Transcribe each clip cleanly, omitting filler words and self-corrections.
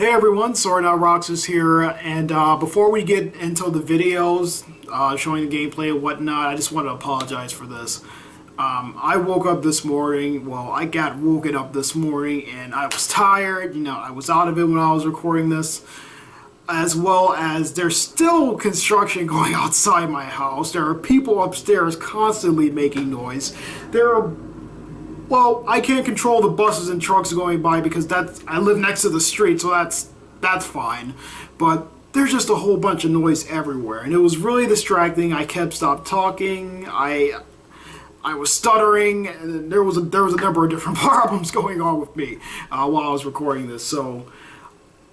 Hey everyone, SoranotRoxas here, and before we get into the videos showing the gameplay and whatnot, I just want to apologize for this. I woke up this morning, I got woken up this morning and I was tired, I was out of it when I was recording this, as well as there's still construction going outside my house. There are people upstairs constantly making noise. I can't control the buses and trucks going by because I live next to the street, so that's fine. But there's just a whole bunch of noise everywhere, and it was really distracting. I kept stopped talking. I was stuttering, and there was a number of different problems going on with me while I was recording this. So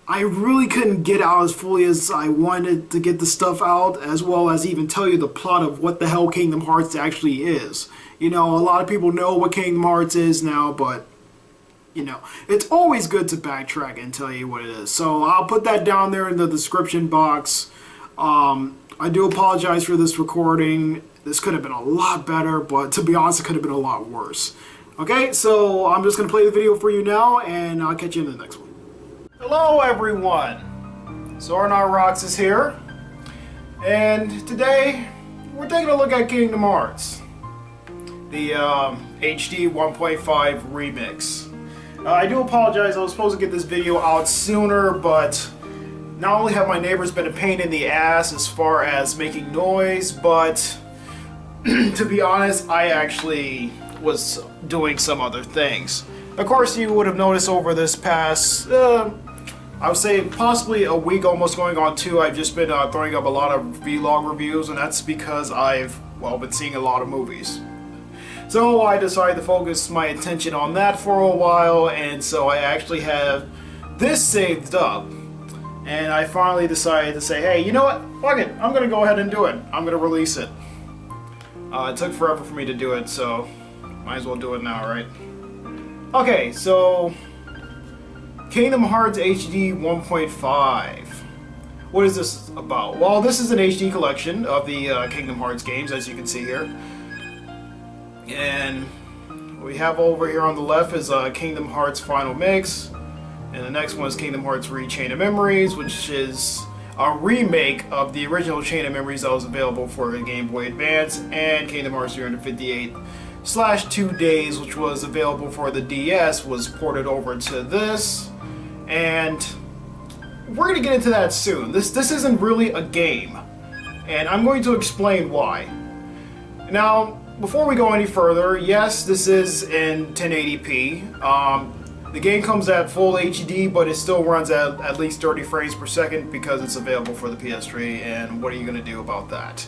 I really couldn't get out as fully as I wanted to get the stuff out, as well as even tell you the plot of what the hell Kingdom Hearts actually is. A lot of people know what Kingdom Hearts is now, but, it's always good to backtrack and tell you what it is. So I'll put that down there in the description box. I do apologize for this recording. This could have been a lot better, but to be honest, it could have been a lot worse. Okay, so I'm just going to play the video for you now, and I'll catch you in the next one. Hello, everyone. SoranotRoxas here, and today we're taking a look at Kingdom Hearts. The HD 1.5 remix. I do apologize, I was supposed to get this video out sooner, but not only have my neighbors been a pain in the ass as far as making noise, but to be honest, I actually was doing some other things. Of course, you would have noticed over this past, I would say possibly a week, almost going on 2, I've just been throwing up a lot of vlog reviews, and that's because I've, been seeing a lot of movies. So I decided to focus my attention on that for a while, and so I actually have this saved up. And I finally decided to say, hey, you know what? Fuck it. I'm going to go ahead and do it. I'm going to release it. It took forever for me to do it, so might as well do it now, right? Okay, so Kingdom Hearts HD 1.5. What is this about? Well, this is an HD collection of the Kingdom Hearts games, as you can see here. And what we have over here on the left is Kingdom Hearts Final Mix, and the next one is Kingdom Hearts Chain of Memories, which is a remake of the original Chain of Memories that was available for the Game Boy Advance, and Kingdom Hearts 358/2 Days, which was available for the DS, was ported over to this, and we're going to get into that soon. This isn't really a game, and I'm going to explain why. Now, before we go any further, yes, this is in 1080p. The game comes at full HD, but it still runs at least 30 frames per second because it's available for the PS3, and what are you going to do about that?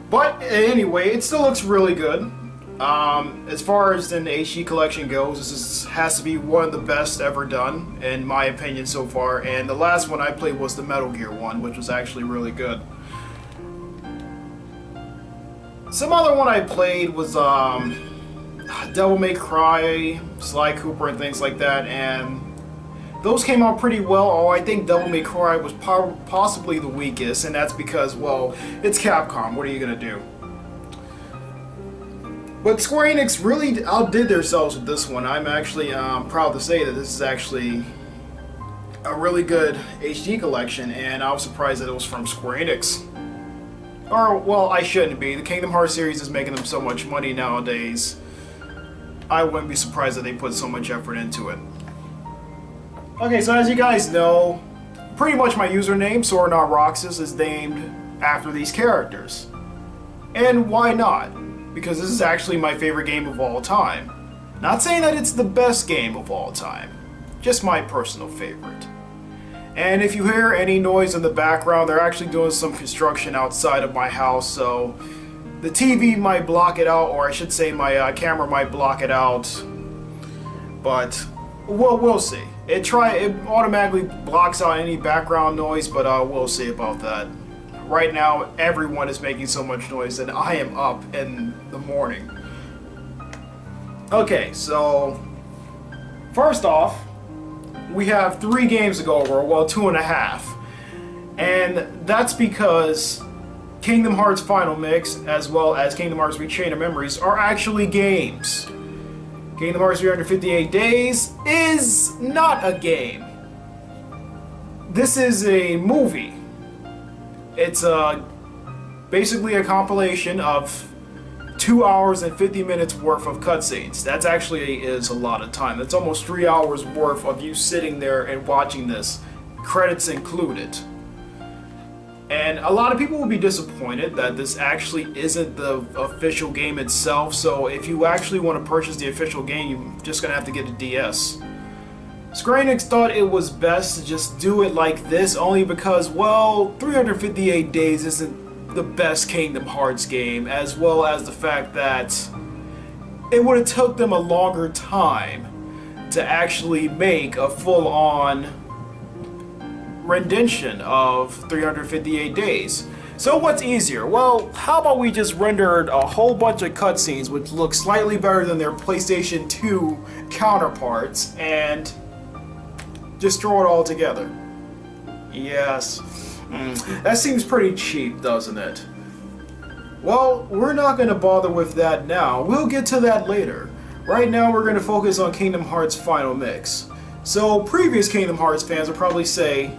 But anyway, it still looks really good. As far as an HD collection goes, this has to be one of the best ever done, in my opinion so far, and the last one I played was the Metal Gear one, which was actually really good. Some other one I played was Devil May Cry, Sly Cooper, and things like that, and those came out pretty well. Oh, I think Devil May Cry was possibly the weakest, and that's because, it's Capcom. What are you going to do? But Square Enix really outdid themselves with this one. I'm actually proud to say that this is actually a really good HD collection, and I was surprised that it was from Square Enix. Or, I shouldn't be. The Kingdom Hearts series is making them so much money nowadays. I wouldn't be surprised that they put so much effort into it. Okay, so as you guys know, pretty much my username, SoranotRoxas, is named after these characters. And why not? Because this is actually my favorite game of all time. Not saying that it's the best game of all time, just my personal favorite. And if you hear any noise in the background, they're actually doing some construction outside of my house, so the TV might block it out, or I should say my camera might block it out, but we'll see. It automatically blocks out any background noise, but we'll see about that. Right now, everyone is making so much noise, and I am up in the morning. Okay, so first off, we have 3 games to go over, 2.5. And that's because Kingdom Hearts Final Mix, as well as Kingdom Hearts Chain of Memories, are actually games. Kingdom Hearts 358 Days is not a game. this is a movie. It's basically a compilation of 2 hours and 50 minutes worth of cutscenes. That's actually is a lot of time. That's almost 3 hours worth of you sitting there and watching this, credits included. And a lot of people will be disappointed that this actually isn't the official game itself, so if you actually want to purchase the official game, you're just going to have to get a DS. Square Enix thought it was best to just do it like this only because, well, 358 Days isn't the best Kingdom Hearts game, as well as the fact that it would have took them a longer time to actually make a full-on rendition of 358 Days. So what's easier? Well, how about we just rendered a whole bunch of cutscenes which look slightly better than their PlayStation 2 counterparts and just throw it all together. Yes. That seems pretty cheap, doesn't it? Well, we're not going to bother with that now. We'll get to that later. Right now we're going to focus on Kingdom Hearts Final Mix. So previous Kingdom Hearts fans will probably say,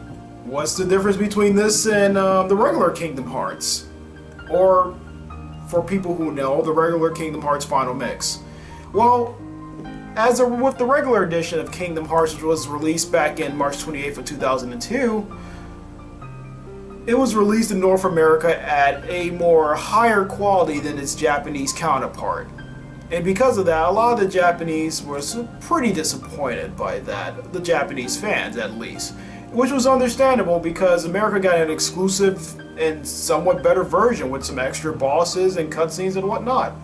what's the difference between this and the regular Kingdom Hearts? Or, for people who know, the regular Kingdom Hearts Final Mix. Well, with the regular edition of Kingdom Hearts, which was released back in March 28th of 2002, it was released in North America at a more higher quality than its Japanese counterpart. And because of that, a lot of the Japanese were pretty disappointed by that, the Japanese fans at least. Which was understandable because America got an exclusive and somewhat better version with some extra bosses and cutscenes and whatnot.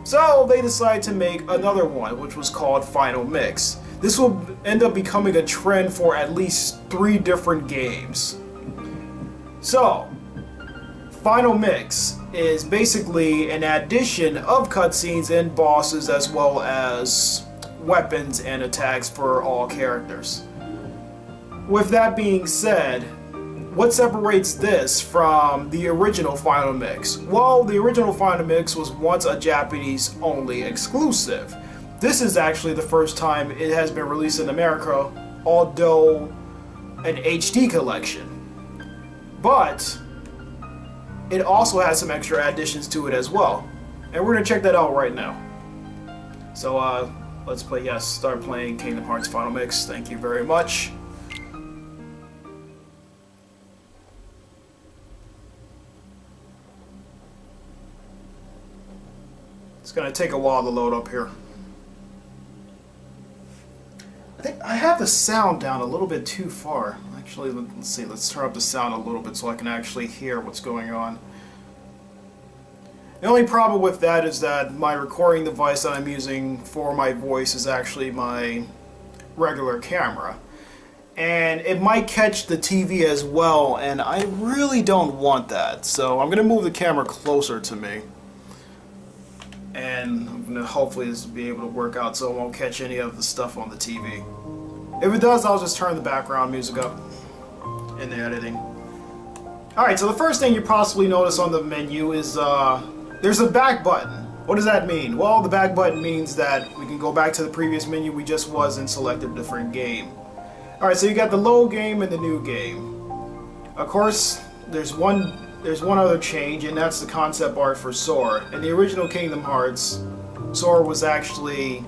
So they decided to make another one, which was called Final Mix. This will end up becoming a trend for at least 3 different games. So, Final Mix is basically an addition of cutscenes and bosses as well as weapons and attacks for all characters. With that being said, what separates this from the original Final Mix? Well, the original Final Mix was once a Japanese-only exclusive. This is actually the first time it has been released in America, although an HD collection. But it also has some extra additions to it as well. And we're going to check that out right now. So, let's start playing Kingdom Hearts Final Mix. Thank you very much. It's going to take a while to load up here. I think I have the sound down a little bit too far. Actually, let's see, let's turn up the sound a little bit so I can actually hear what's going on. The only problem with that is that my recording device that I'm using for my voice is actually my regular camera. And it might catch the TV as well, and I really don't want that. So I'm going to move the camera closer to me. And I'm going to hopefully this will be able to work out so it won't catch any of the stuff on the TV. If it does, I'll just turn the background music up in the editing. Alright, so the first thing you possibly notice on the menu is there's a back button. What does that mean? Well, the back button means that we can go back to the previous menu we just was and select a different game. Alright, so you got the low game and the new game. Of course, there's one other change, and that's the concept art for Sora. In the original Kingdom Hearts, Sora was actually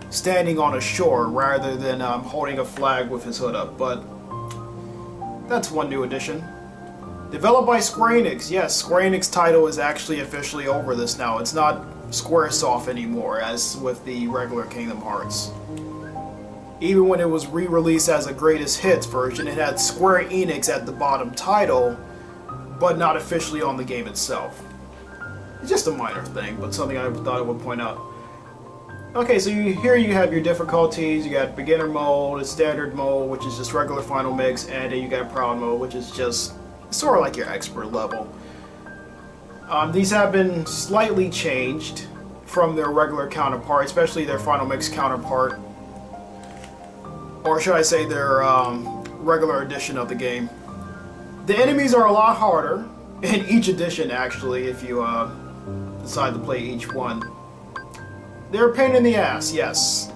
standing on a shore rather than holding a flag with his hood up, but that's one new addition. Developed by Square Enix. Yes, Square Enix title is actually officially over this now. It's not Squaresoft anymore, as with the regular Kingdom Hearts. Even when it was re-released as a greatest hits version, it had Square Enix at the bottom title, but not officially on the game itself. It's just a minor thing, but something I thought I would point out. Okay, so here you have your difficulties. You got beginner mode, standard mode, which is just regular Final Mix, and then you got proud mode, which is just sort of like your expert level. These have been slightly changed from their regular counterpart, especially their Final Mix counterpart, or should I say their regular edition of the game. The enemies are a lot harder in each edition, actually, if you decide to play each one. They're a pain in the ass, yes.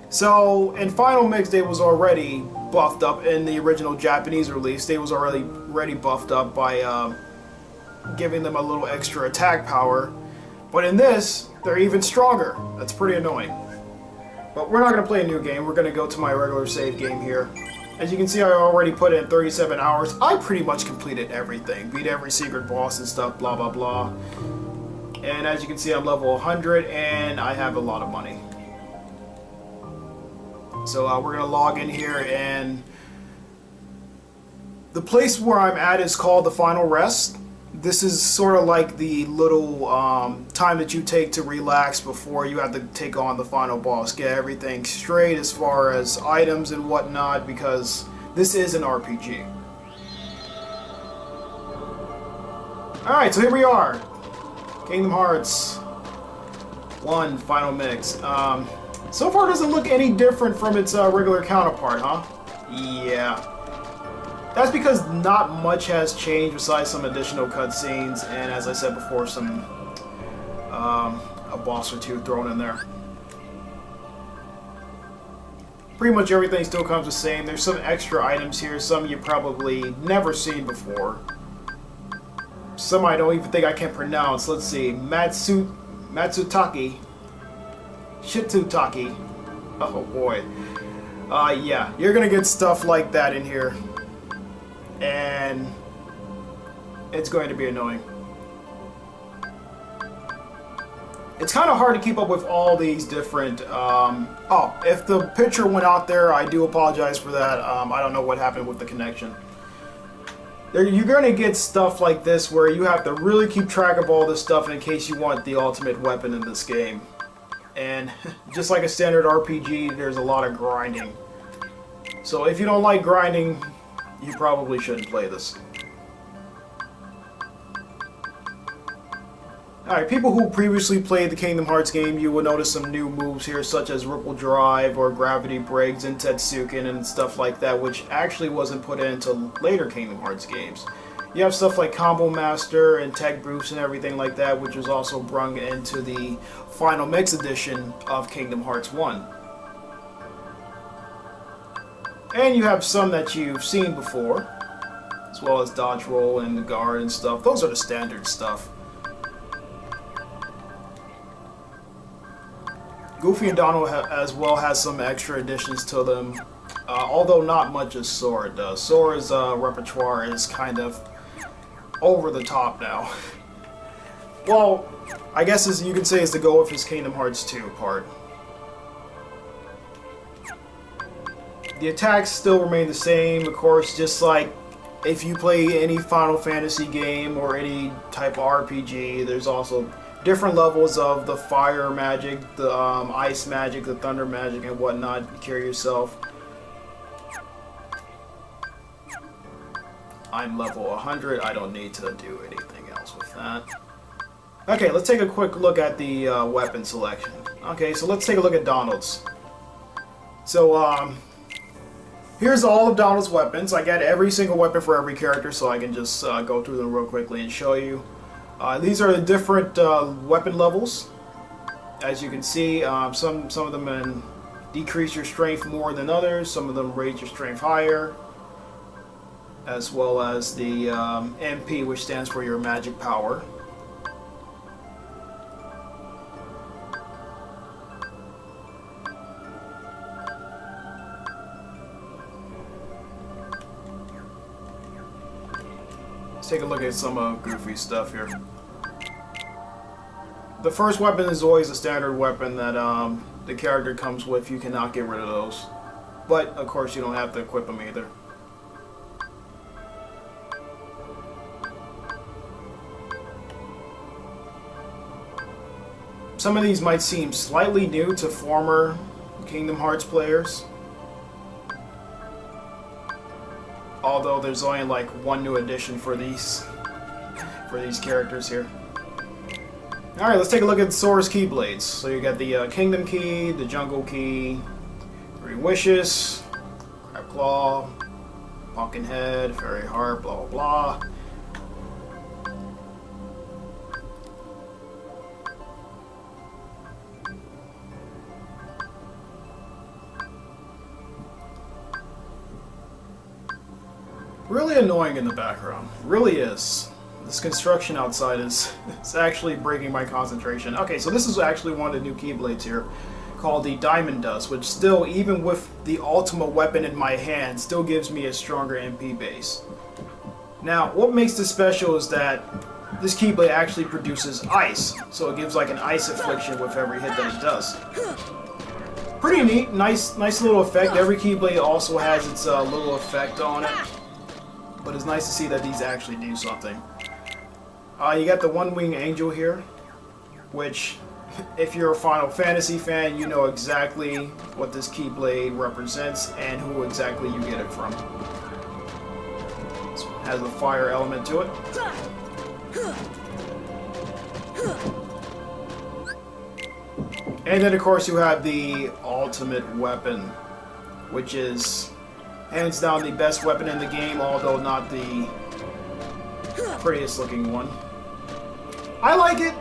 So in Final Mix, there was already buffed up in the original Japanese release. They was already buffed up by giving them a little extra attack power. But in this, they're even stronger. That's pretty annoying. But we're not going to play a new game. We're going to go to my regular save game here. As you can see, I already put in 37 hours. I pretty much completed everything. Beat every secret boss and stuff, blah, blah, blah. And as you can see, I'm level 100 and I have a lot of money. So we're going to log in here, and the place where I'm at is called the Final Rest. This is sort of like the little time that you take to relax before you have to take on the final boss. Get everything straight as far as items and whatnot, because this is an RPG. Alright, so here we are. Kingdom Hearts 1 Final Mix. So far, it doesn't look any different from its regular counterpart, huh? Yeah. That's because not much has changed besides some additional cutscenes, and as I said before, a boss or two thrown in there. Pretty much everything still comes the same. There's some extra items here, some you've probably never seen before. Some I don't even think I can pronounce. Let's see. Matsutake. Shitutaki. Oh boy. Yeah, you're gonna get stuff like that in here. And it's going to be annoying. It's kind of hard to keep up with all these different... oh, if the picture went out there, I do apologize for that. I don't know what happened with the connection. You're going to get stuff like this where you have to really keep track of all this stuff in case you want the ultimate weapon in this game. And just like a standard RPG, there's a lot of grinding. So if you don't like grinding, you probably shouldn't play this. Alright, people who previously played the Kingdom Hearts game, you will notice some new moves here, such as Ripple Drive or Gravity Breaks and Tetsuken and stuff like that, which actually wasn't put into later Kingdom Hearts games. You have stuff like Combo Master and Tech Boost and everything like that, which was also brung into the Final Mix edition of Kingdom Hearts 1. And you have some that you've seen before, as well as Dodge Roll and the Guard and stuff. Those are the standard stuff. Goofy and Donald as well has some extra additions to them, although not much as Sora does. Sora's repertoire is kind of over the top now. Well, I guess as you can say is to go with his Kingdom Hearts 2 part. The attacks still remain the same, of course, just like if you play any Final Fantasy game or any type of RPG, there's also different levels of the fire magic, the ice magic, the thunder magic, and whatnot. You carry yourself. I'm level 100. I don't need to do anything else with that. Okay, let's take a quick look at the weapon selection. Okay, so let's take a look at Donald's. So, here's all of Donald's weapons. I got every single weapon for every character, so I can just go through them real quickly and show you. These are the different weapon levels. As you can see, some of them decrease your strength more than others. Some of them raise your strength higher. As well as the MP, which stands for your magic power. Let's take a look at some goofy stuff here. The first weapon is always a standard weapon that the character comes with. You cannot get rid of those. But, of course, you don't have to equip them either. Some of these might seem slightly new to former Kingdom Hearts players. Although there's only like one new addition for these characters here. Alright, let's take a look at Sora's Keyblades. So you got the Kingdom Key, the Jungle Key, 3 Wishes, Crab Claw, Pumpkinhead, Fairy Heart, blah blah blah. Really annoying in the background. Really is. This construction outside is it's actually breaking my concentration. Okay, so this is actually one of the new Keyblades here, called the Diamond Dust, which still, even with the ultimate weapon in my hand, still gives me a stronger MP base. Now, what makes this special is that this Keyblade actually produces ice, so it gives like an ice affliction with every hit that it does. Pretty neat, nice little effect. Every Keyblade also has its little effect on it, but it's nice to see that these actually do something. You got the One-Wing Angel here, which, if you're a Final Fantasy fan, you know exactly what this Keyblade represents and who exactly you get it from. It has a fire element to it. And then, of course, you have the ultimate weapon, which is hands down the best weapon in the game, although not the prettiest looking one. I like it.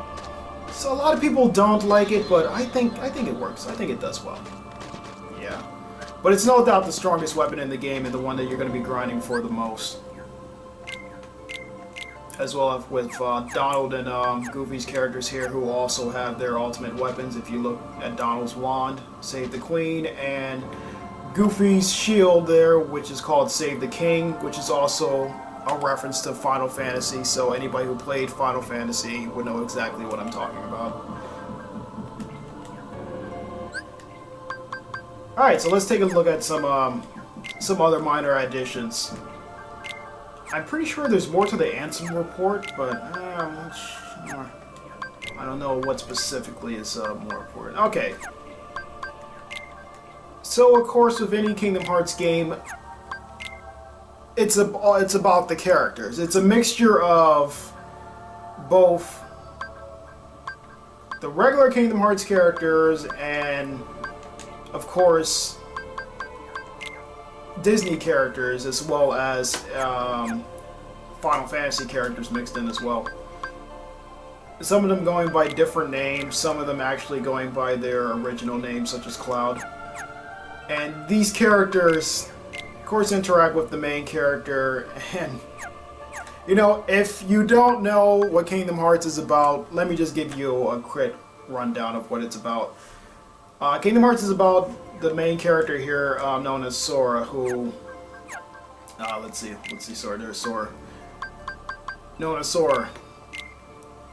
So a lot of people don't like it, but I think it works. I think it does well. Yeah. But it's no doubt the strongest weapon in the game and the one that you're going to be grinding for the most. As well as with Donald and Goofy's characters here, who also have their ultimate weapons. If you look at Donald's wand, Save the Queen, and Goofy's shield there, which is called Save the King, which is also a reference to Final Fantasy, so anybody who played Final Fantasy would know exactly what I'm talking about. Alright, so let's take a look at some other minor additions. I'm pretty sure there's more to the Ansem report, but I don't know what specifically is more important. Okay. So, of course, with any Kingdom Hearts game, it's about the characters. It's a mixture of both the regular Kingdom Hearts characters and, of course, Disney characters, as well as Final Fantasy characters mixed in as well. Some of them going by different names, some of them actually going by their original names, such as Cloud. And these characters, of course, interact with the main character, and you know, if you don't know what Kingdom Hearts is about, let me just give you a quick rundown of what it's about. Kingdom Hearts is about the main character here, known as Sora, who, let's see, Sora, there's Sora. Known as Sora.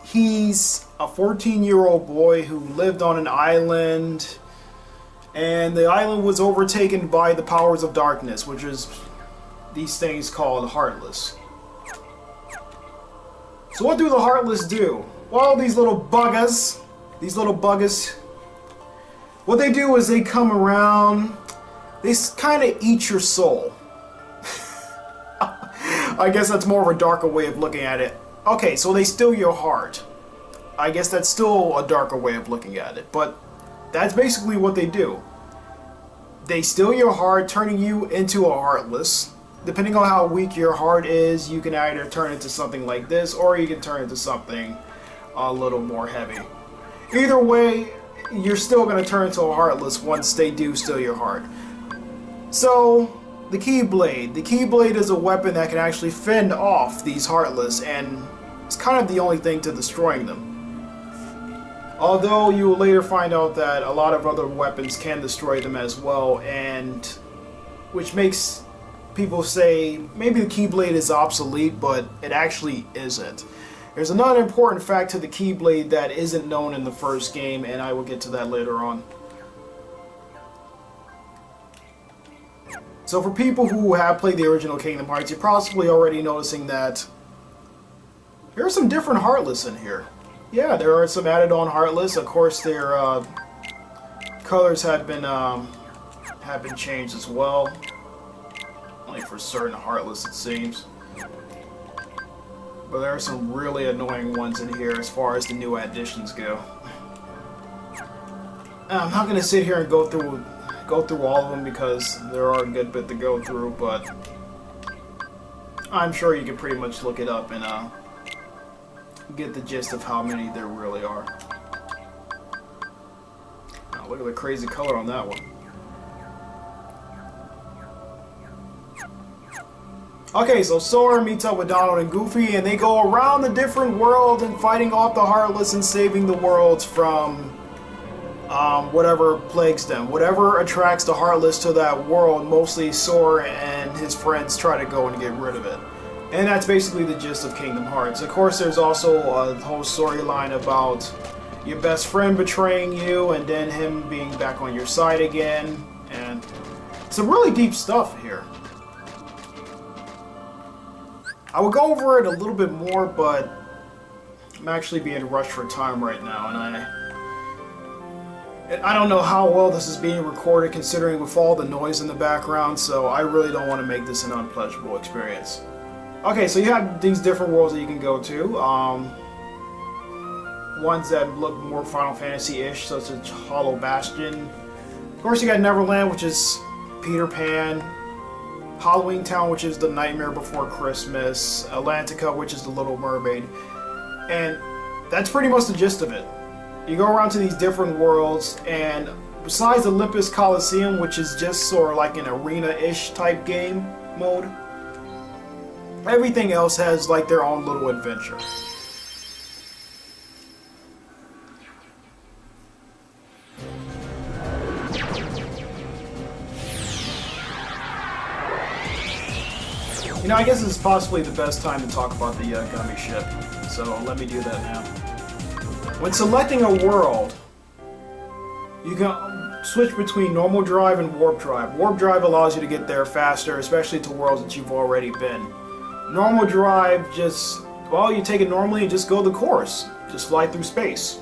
He's a 14-year-old boy who lived on an island, and the island was overtaken by the powers of darkness, which is these things called Heartless. So what do the Heartless do? Well, these little buggers, what they do is they come around, they kind of eat your soul. I guess that's more of a darker way of looking at it. Okay, so they steal your heart. I guess that's still a darker way of looking at it, but that's basically what they do. They steal your heart, turning you into a Heartless. Depending on how weak your heart is, you can either turn into something like this, or you can turn into something a little more heavy. Either way, you're still going to turn into a Heartless once they do steal your heart. So, the Keyblade. The Keyblade is a weapon that can actually fend off these Heartless, and it's kind of the only thing to destroying them. Although you will later find out that a lot of other weapons can destroy them as well, and which makes people say maybe the Keyblade is obsolete, but it actually isn't. There's another important fact to the Keyblade that isn't known in the first game, and I will get to that later on. So for people who have played the original Kingdom Hearts, you're possibly already noticing that there are some different Heartless in here. Yeah, there are some added on Heartless. Of course, their colors have been changed as well. Only for certain Heartless, it seems. But there are some really annoying ones in here as far as the new additions go. I'm not going to sit here and go through all of them because there are a good bit to go through, but I'm sure you can pretty much look it up and get the gist of how many there really are. Oh, look at the crazy color on that one. Okay, so Sora meets up with Donald and Goofy, and they go around the different worlds and fighting off the Heartless and saving the worlds from whatever plagues them. Whatever attracts the Heartless to that world, mostly Sora and his friends try to go and get rid of it. And that's basically the gist of Kingdom Hearts. Of course, there's also a whole storyline about your best friend betraying you and then him being back on your side again. And some really deep stuff here. I would go over it a little bit more, but I'm actually being rushed for time right now, and I don't know how well this is being recorded considering with all the noise in the background, so I really don't want to make this an unpleasurable experience. Okay, so you have these different worlds that you can go to. Ones that look more Final Fantasy-ish, such as Hollow Bastion. Of course, you got Neverland, which is Peter Pan. Halloween Town, which is The Nightmare Before Christmas, Atlantica, which is The Little Mermaid, and that's pretty much the gist of it. You go around to these different worlds, and besides Olympus Coliseum, which is just sort of like an arena-ish type game mode, everything else has like their own little adventure. You know, I guess this is possibly the best time to talk about the gummy ship, so let me do that now. When selecting a world, you can switch between normal drive and warp drive. Warp drive allows you to get there faster, especially to worlds that you've already been. Normal drive just, well, you take it normally and just go the course. Just fly through space.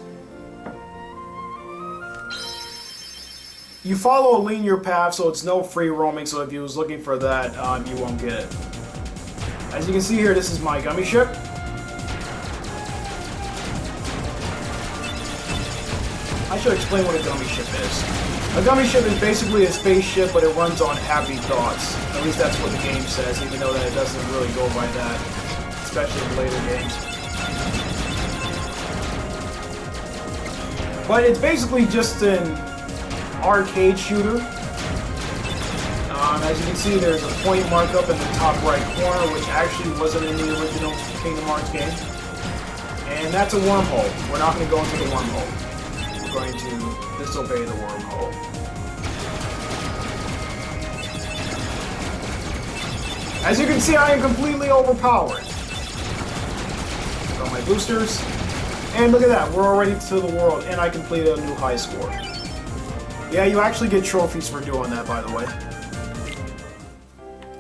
You follow a linear path, so it's no free roaming, so if you was looking for that, you won't get it. As you can see here, this is my gummy ship. I should explain what a gummy ship is. A gummy ship is basically a spaceship, but it runs on happy thoughts. At least that's what the game says, even though that it doesn't really go by that, especially in later games. But it's basically just an arcade shooter. As you can see, there's a point mark up in the top right corner, which actually wasn't in the original Kingdom Hearts game. And that's a wormhole. We're not going to go into the wormhole. We're going to disobey the wormhole. As you can see, I am completely overpowered. Got my boosters. And look at that, we're already to the world, and I completed a new high score. Yeah, you actually get trophies for doing that, by the way.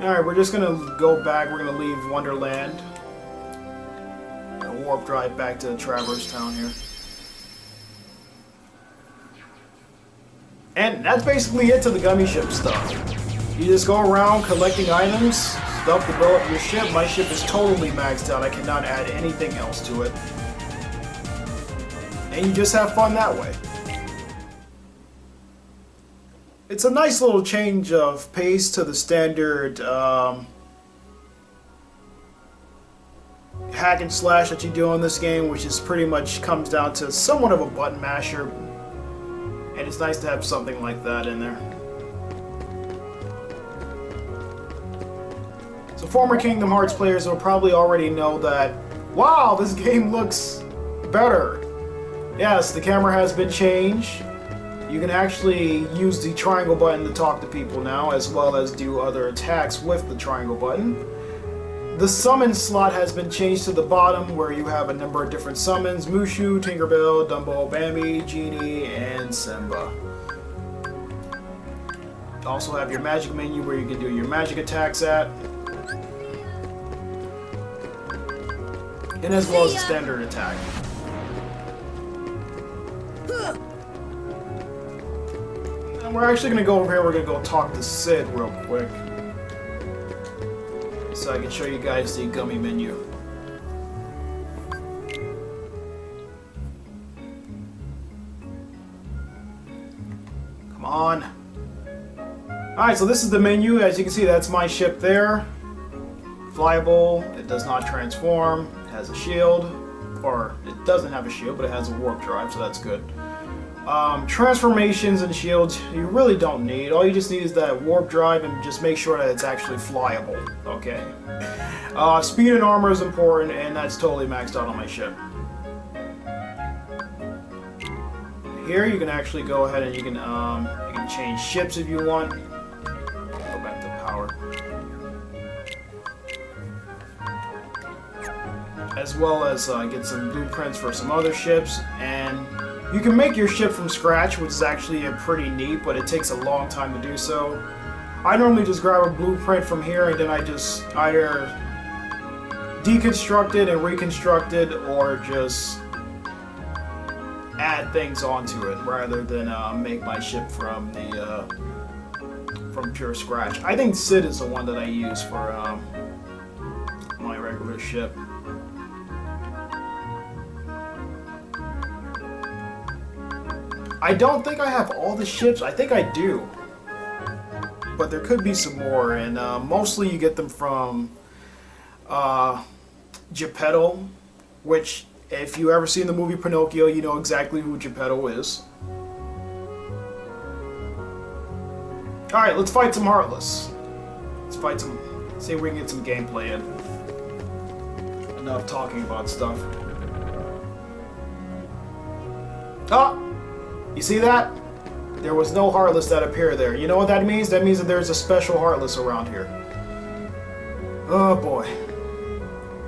Alright, we're just gonna go back, we're gonna leave Wonderland. And warp drive back to Traverse Town here. And that's basically it to the gummy ship stuff. You just go around collecting items, stuff to build up your ship. My ship is totally maxed out, I cannot add anything else to it. And you just have fun that way. It's a nice little change of pace to the standard hack and slash that you do in this game, which is pretty much comes down to somewhat of a button masher. And it's nice to have something like that in there. So former Kingdom Hearts players will probably already know that, wow, this game looks better. Yes, the camera has been changed. You can actually use the triangle button to talk to people now, as well as do other attacks with the triangle button. The summon slot has been changed to the bottom, where you have a number of different summons: Mushu, Tinkerbell, Dumbo, Bambi, Genie, and Simba. You also have your magic menu, where you can do your magic attacks at. And as well as the standard attack. We're actually going to go over here, we're going to go talk to Sid real quick. So I can show you guys the gummy menu. Come on. Alright, so this is the menu. As you can see, that's my ship there. Flyable, it does not transform, it has a shield. Or, it doesn't have a shield, but it has a warp drive, so that's good. Transformations and shields you really don't need. All you just need is that warp drive and just make sure that it's actually flyable. Okay. Speed and armor is important, and that's totally maxed out on my ship. Here you can actually go ahead and you can change ships if you want. Go back to power. As well as get some blueprints for some other ships, and you can make your ship from scratch, which is actually pretty neat, but it takes a long time to do so. I normally just grab a blueprint from here and then I just either deconstruct it and reconstruct it, or just add things onto it rather than make my ship from pure scratch. I think Sid is the one that I use for my regular ship. I don't think I have all the ships. I think I do. But there could be some more, and mostly you get them from Geppetto, which, if you ever seen the movie Pinocchio, you know exactly who Geppetto is. Alright, let's fight some Heartless. Let's fight some... see if we can get some gameplay in. Enough talking about stuff. Oh! You see that? There was no Heartless that appeared there. You know what that means? That means that there's a special Heartless around here. Oh boy.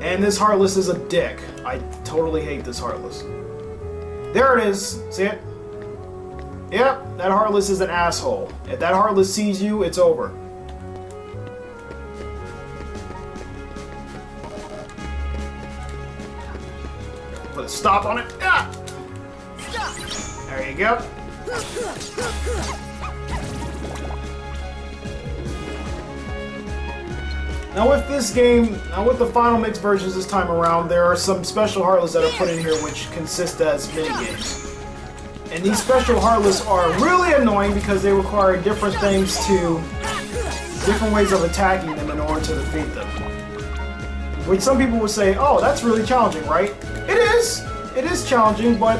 And this Heartless is a dick. I totally hate this Heartless. There it is. See it? Yep, that Heartless is an asshole. If that Heartless sees you, it's over. Put a stop on it. Ah! There you go. Now with this game, with the Final Mix versions this time around, there are some special Heartless that are put in here which consist as minigames. And these special Heartless are really annoying because they require different things different ways of attacking them in order to defeat them. Which some people would say, oh, that's really challenging, right? It is! It is challenging, but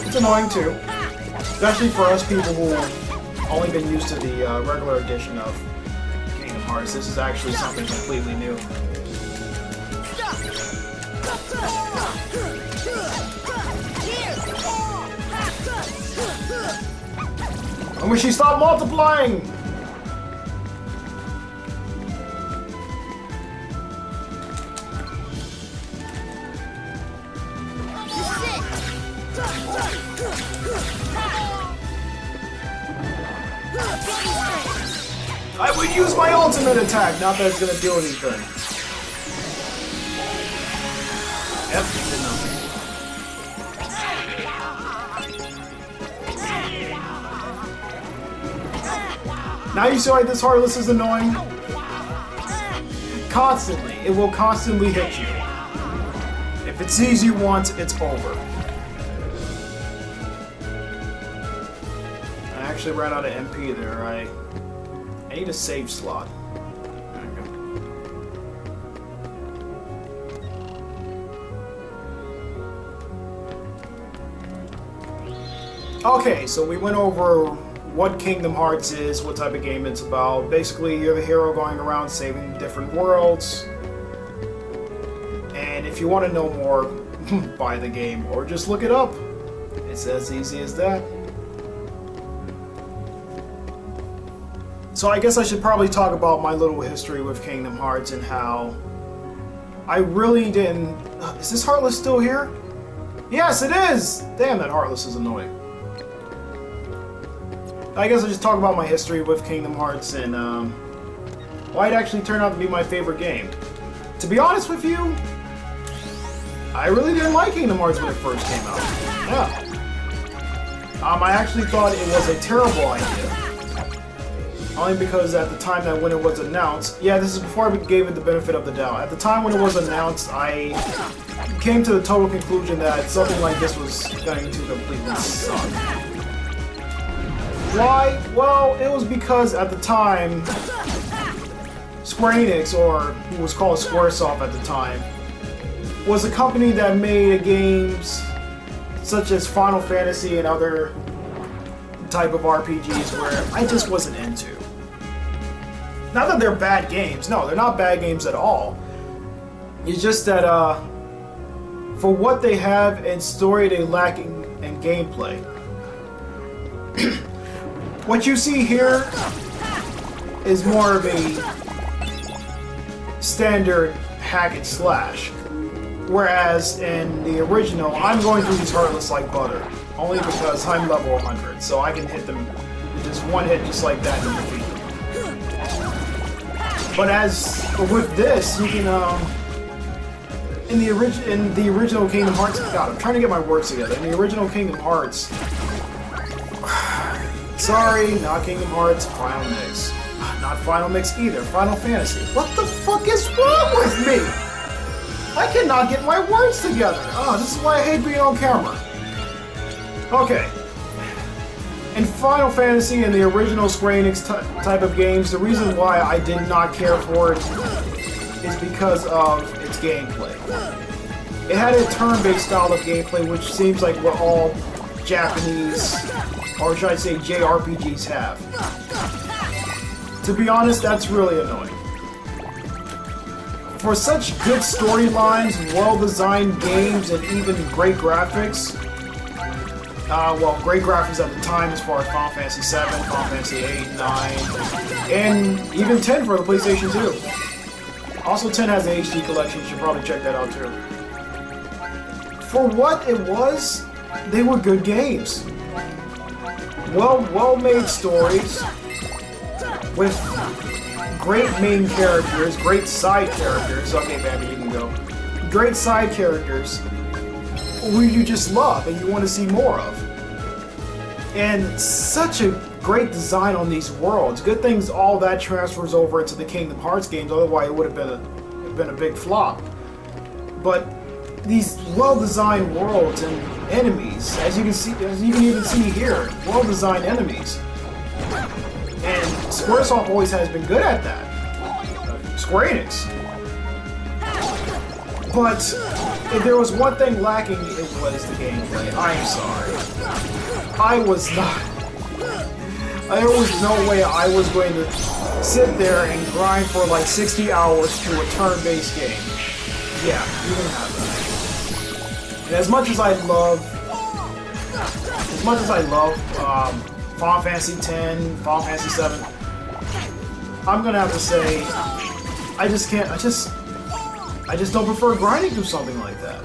it's annoying too. Especially for us people who have only been used to the regular edition of Kingdom Hearts. This is actually something completely new. And when she stopped multiplying! I would use my ultimate attack, not that it's gonna do anything. Yep, did nothing. Now you see why this Heartless is annoying? Constantly. It will constantly hit you. If it sees you once, it's over. I actually ran out of MP there. I need a save slot. There we go. Okay, so we went over what Kingdom Hearts is, what type of game it's about. Basically, you're the hero going around saving different worlds. And if you want to know more, buy the game or just look it up. It's as easy as that. So I guess I should probably talk about my little history with Kingdom Hearts and how I really didn't... Is this Heartless still here? Yes, it is! Damn, that Heartless is annoying. I guess I'll just talk about my history with Kingdom Hearts and why it actually turned out to be my favorite game. To be honest with you, I really didn't like Kingdom Hearts when it first came out. Yeah. I actually thought it was a terrible idea. Only because at the time that when it was announced, yeah, this is before I gave it the benefit of the doubt. At the time when it was announced, I came to the total conclusion that something like this was going to completely suck. Why? Well, it was because at the time, Square-enix, or who was called Squaresoft at the time, was a company that made games such as Final Fantasy and other type of RPGs where I just wasn't into. Not that they're bad games. No, they're not bad games at all. It's just that for what they have in story, they lack in gameplay. What you see here is more of a standard hack and slash. Whereas in the original, I'm going through these hurtless like butter. Only because I'm level 100, so I can hit them with just one hit just like that and defeat them. But as with this, you can in the original Kingdom Hearts, God, I'm trying to get my words together. In the original Kingdom Hearts, sorry, not Kingdom Hearts, Final Mix. Not Final Mix either, Final Fantasy. What the fuck is wrong with me? I cannot get my words together. Oh, this is why I hate being on camera. Okay. In Final Fantasy and the original square-enix type of games, the reason why I did not care for it is because of its gameplay. It had a turn-based style of gameplay, which seems like what all Japanese, or should I say JRPGs have. To be honest, that's really annoying. For such good storylines, well-designed games, and even great graphics, well, great graphics at the time as far as Final Fantasy 7, Final Fantasy 8, 9, and even 10 for the PlayStation 2. Also, 10 has an HD collection, you should probably check that out too. For what it was, they were good games. Well-made stories, with great main characters, great side characters. Okay, Bambi, you can go. Great side characters who you just love and you want to see more of. And such a great design on these worlds. Good things all that transfers over into the Kingdom Hearts games, otherwise it would have been a big flop. But these well-designed worlds and enemies, as you can even see here, well-designed enemies. And Squaresoft always has been good at that. Square-enix. But if there was one thing lacking, it was the gameplay. I'm sorry. There was no way I was going to sit there and grind for like 60 hours to a turn-based game. Yeah, you can have that. And as much as I love Final Fantasy X, Final Fantasy 7, I'm gonna have to say, I just don't prefer grinding through something like that.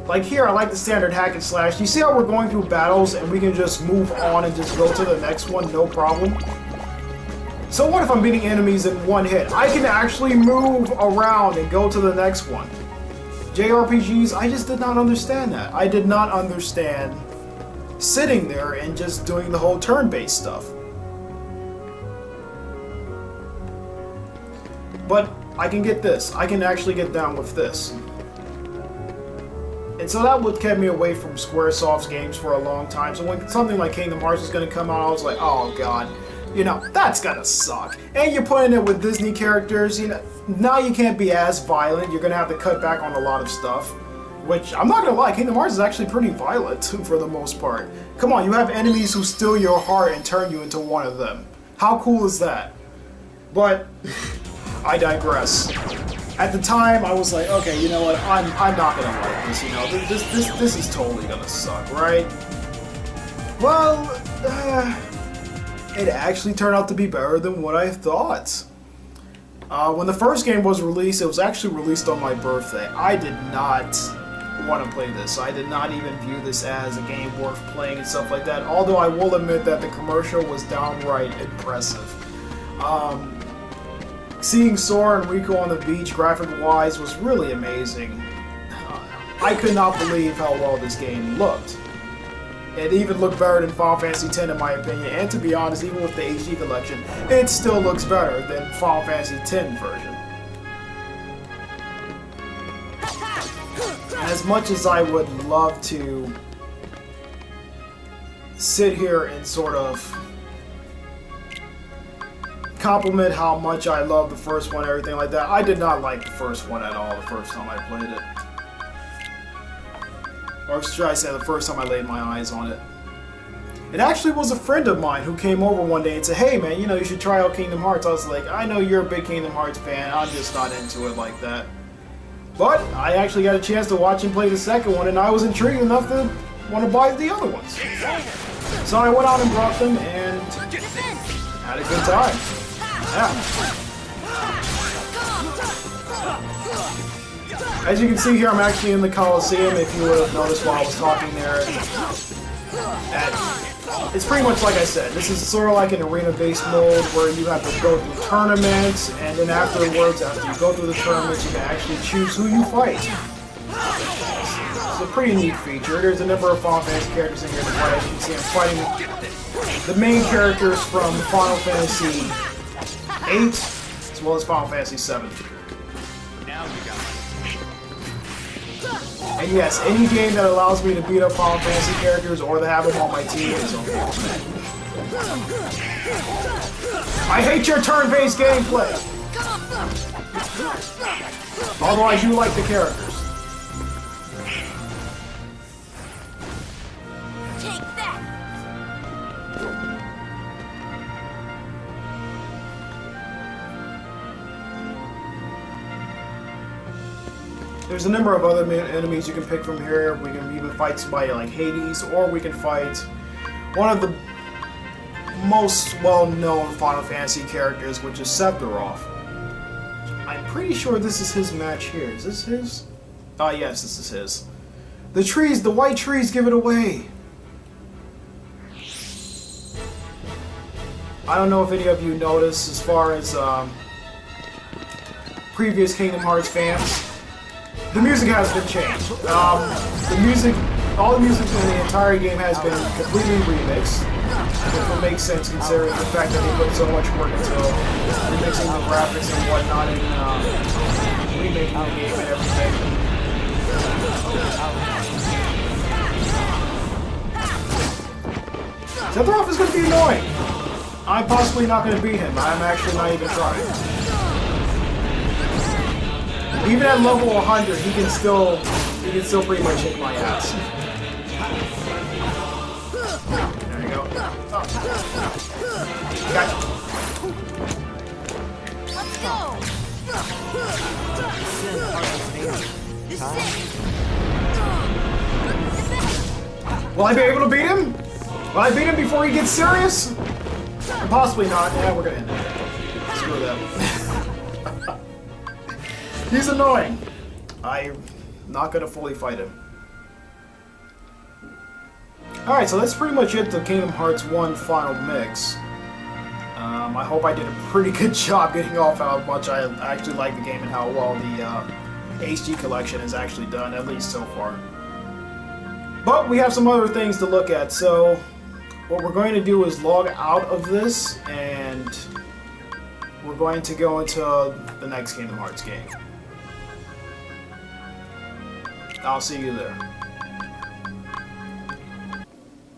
Like here, I like the standard hack and slash. You see how we're going through battles and we can just move on and just go to the next one, no problem? So what if I'm beating enemies in one hit? I can actually move around and go to the next one. JRPGs, I just did not understand that. I did not understand sitting there and just doing the whole turn-based stuff. But I can get this. I can actually get down with this. And so that would kept me away from Squaresoft's games for a long time. So when something like Kingdom Hearts was going to come out, I was like, oh god, you know, that's gonna suck. And you're putting it with Disney characters, you know, now you can't be as violent. You're gonna have to cut back on a lot of stuff. Which, I'm not gonna lie, Kingdom Hearts is actually pretty violent, for the most part. Come on, you have enemies who steal your heart and turn you into one of them. How cool is that? But, I digress. At the time, I was like, okay, you know what, I'm not gonna like this, you know, this is totally gonna suck, right? Well, it actually turned out to be better than what I thought. When the first game was released, it was actually released on my birthday. I did not want to play this. I did not even view this as a game worth playing and stuff like that, although I will admit that the commercial was downright impressive. Seeing Sora and Rico on the beach, graphic-wise, was really amazing. I could not believe how well this game looked. It even looked better than Final Fantasy X in my opinion, and to be honest, even with the HD collection, it still looks better than Final Fantasy X version. As much as I would love to sit here and sort of compliment how much I love the first one and everything like that, I did not like the first one at all the first time I played it. Or should I say the first time I laid my eyes on it. It actually was a friend of mine who came over one day and said, hey man, you know, you should try out Kingdom Hearts. I was like, I know you're a big Kingdom Hearts fan, I'm just not into it like that. But I actually got a chance to watch him play the second one, and I was intrigued enough to want to buy the other ones. So I went out and brought them and had a good time. Yeah. As you can see here, I'm actually in the Coliseum, if you would have noticed while I was talking there. It's pretty much like I said, this is sort of like an arena-based mode where you have to go through tournaments, and then afterwards, after you go through the tournaments, you can actually choose who you fight. It's a pretty neat feature. There's a number of Final Fantasy characters in here to fight. As you can see, I'm fighting the main characters from Final Fantasy VIII, as well as Final Fantasy VII. And yes, any game that allows me to beat up Final Fantasy characters or to have them on my team is okay with me. I hate your turn-based gameplay! Although I do like the characters. There's a number of other enemies you can pick from here. We can even fight somebody like Hades, or we can fight one of the most well-known Final Fantasy characters, which is Sephiroth. I'm pretty sure this is his match here. Is this his? Ah, yes, this is his. The trees, the white trees give it away. I don't know if any of you noticed, as far as previous Kingdom Hearts fans, the music has been changed. The music, all the music in the entire game has been completely remixed, which will make sense considering the fact that they put so much work into remixing the graphics and whatnot and remaking the game and everything. Sephiroth is going to be annoying. I'm possibly not going to beat him. I'm actually not even trying. Even at level 100, he can still pretty much hit my ass. There you go. Gotcha. Let's go. Will I be able to beat him? Will I beat him before he gets serious? Possibly not. Yeah, we're gonna end it. Screw that. He's annoying. I'm not gonna fully fight him. Alright, so that's pretty much it, the Kingdom Hearts 1 final mix. I hope I did a pretty good job getting off how much I actually like the game and how well the HD collection is actually done, at least so far. But we have some other things to look at, so what we're going to do is log out of this, and we're going to go into the next Kingdom Hearts game. I'll see you there.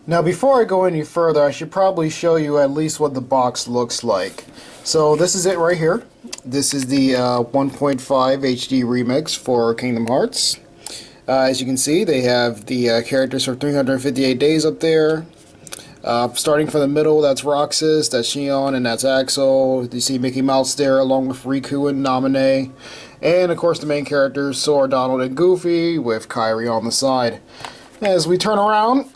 Now before I go any further, I should probably show you at least what the box looks like. So this is it right here. This is the 1.5 HD remix for Kingdom Hearts. As you can see, they have the characters for 358 days up there. Starting from the middle, that's Roxas, that's Xion, and that's Axel. You see Mickey Mouse there, along with Riku and Naminé. And of course the main characters, Sora, Donald, and Goofy, with Kairi on the side. As we turn around,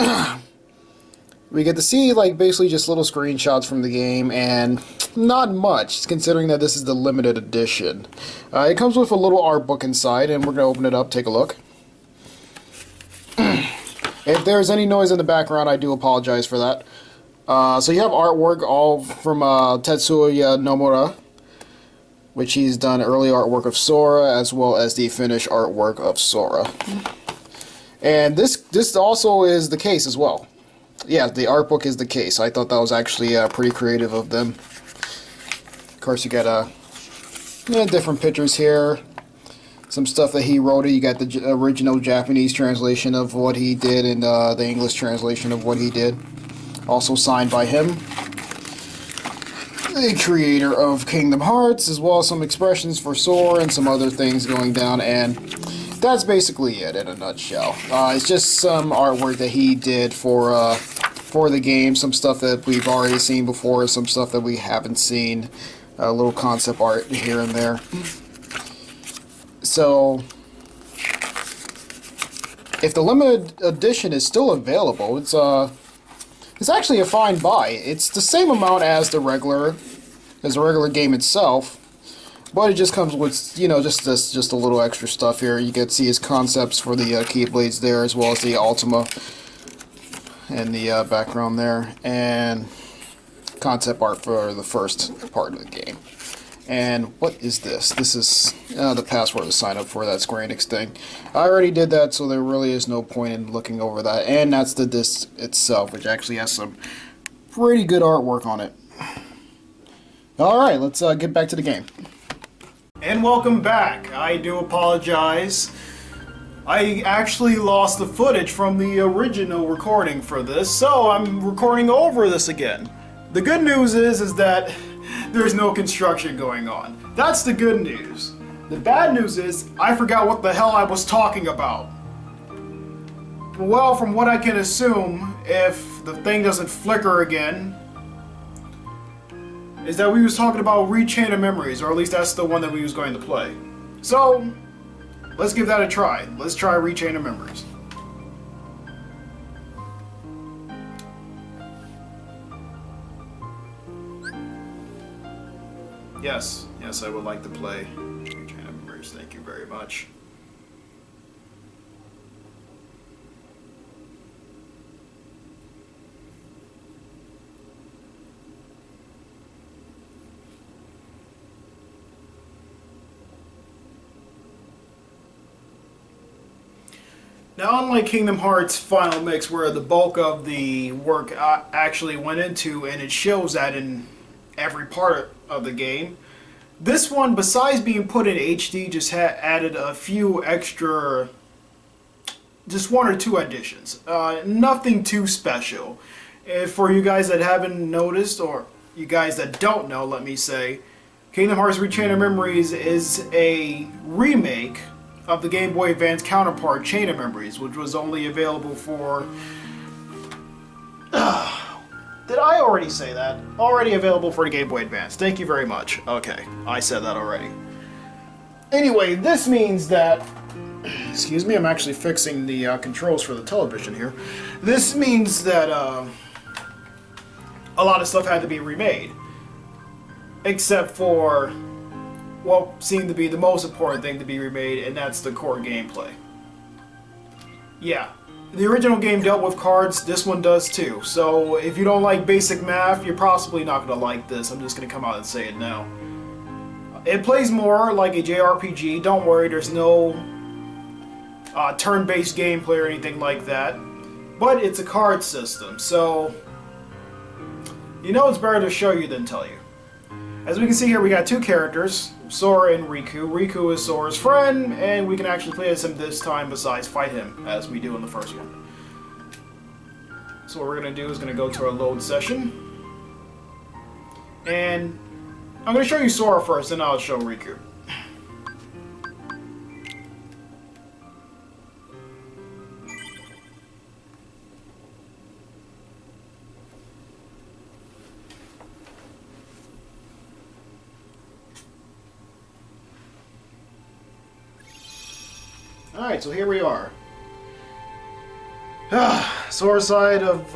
we get to see like basically just little screenshots from the game, and not much, considering that this is the limited edition. It comes with a little art book inside, and we're going to open it up, take a look. If there's any noise in the background, I do apologize for that. So you have artwork all from Tetsuya Nomura, which he's done early artwork of Sora, as well as the finished artwork of Sora. And this also is the case as well. Yeah, the art book is the case. I thought that was actually pretty creative of them. Of course, you got different pictures here. Some stuff that he wrote. You got the original Japanese translation of what he did and the English translation of what he did. Also signed by him. The creator of Kingdom Hearts, as well as some expressions for Sora and some other things going down, and that's basically it in a nutshell. It's just some artwork that he did for for the game, some stuff that we've already seen before, some stuff that we haven't seen, a little concept art here and there. So, if the limited edition is still available, it's actually a fine buy. It's the same amount as the regular game itself, but it just comes with, you know, just a little extra stuff here. You can see his concepts for the Keyblades there, as well as the Ultima and the background there, and concept art for the first part of the game. And what is this? This is the password to sign up for that square-enix thing. I already did that, so there really is no point in looking over that. And that's the disc itself, which actually has some pretty good artwork on it. Alright, let's get back to the game. And welcome back. I do apologize. I actually lost the footage from the original recording for this, so I'm recording over this again. The good news is that there's no construction going on. That's the good news. The bad news is I forgot what the hell I was talking about. Well, from what I can assume, if the thing doesn't flicker again, is that we was talking about Rechain of Memories, or at least that's the one that we was going to play. So, let's give that a try. Let's try Rechain of Memories. Yes, I would like to play Rechain of Memories. Thank you very much. Now, unlike Kingdom Hearts Final Mix, where the bulk of the work actually went into, and it shows that in every part of the game, this one, besides being put in HD, just added a few extra, just one or two additions. Nothing too special. For you guys that haven't noticed, or you guys that don't know, let me say, Kingdom Hearts Rechain of Memories is a remake of the Game Boy Advance counterpart, Chain of Memories, which was only available for... Did I already say that? Already available for the Game Boy Advance. Thank you very much. Okay, I said that already. Anyway, this means that... Excuse me, I'm actually fixing the controls for the television here. This means that a lot of stuff had to be remade. Except for... what seemed to be the most important thing to be remade, and that's the core gameplay. Yeah, the original game dealt with cards, this one does too. So if you don't like basic math, you're possibly not going to like this. I'm just going to come out and say it now. It plays more like a JRPG. Don't worry, there's no turn-based gameplay or anything like that. But it's a card system, so you know it's better to show you than tell you. As we can see here, we got two characters, Sora and Riku. Riku is Sora's friend, and we can actually play as him this time besides fight him, as we do in the first one. So what we're going to do is going to go to our load session. And I'm going to show you Sora first, then I'll show Riku. Alright, so here we are. Sora's side of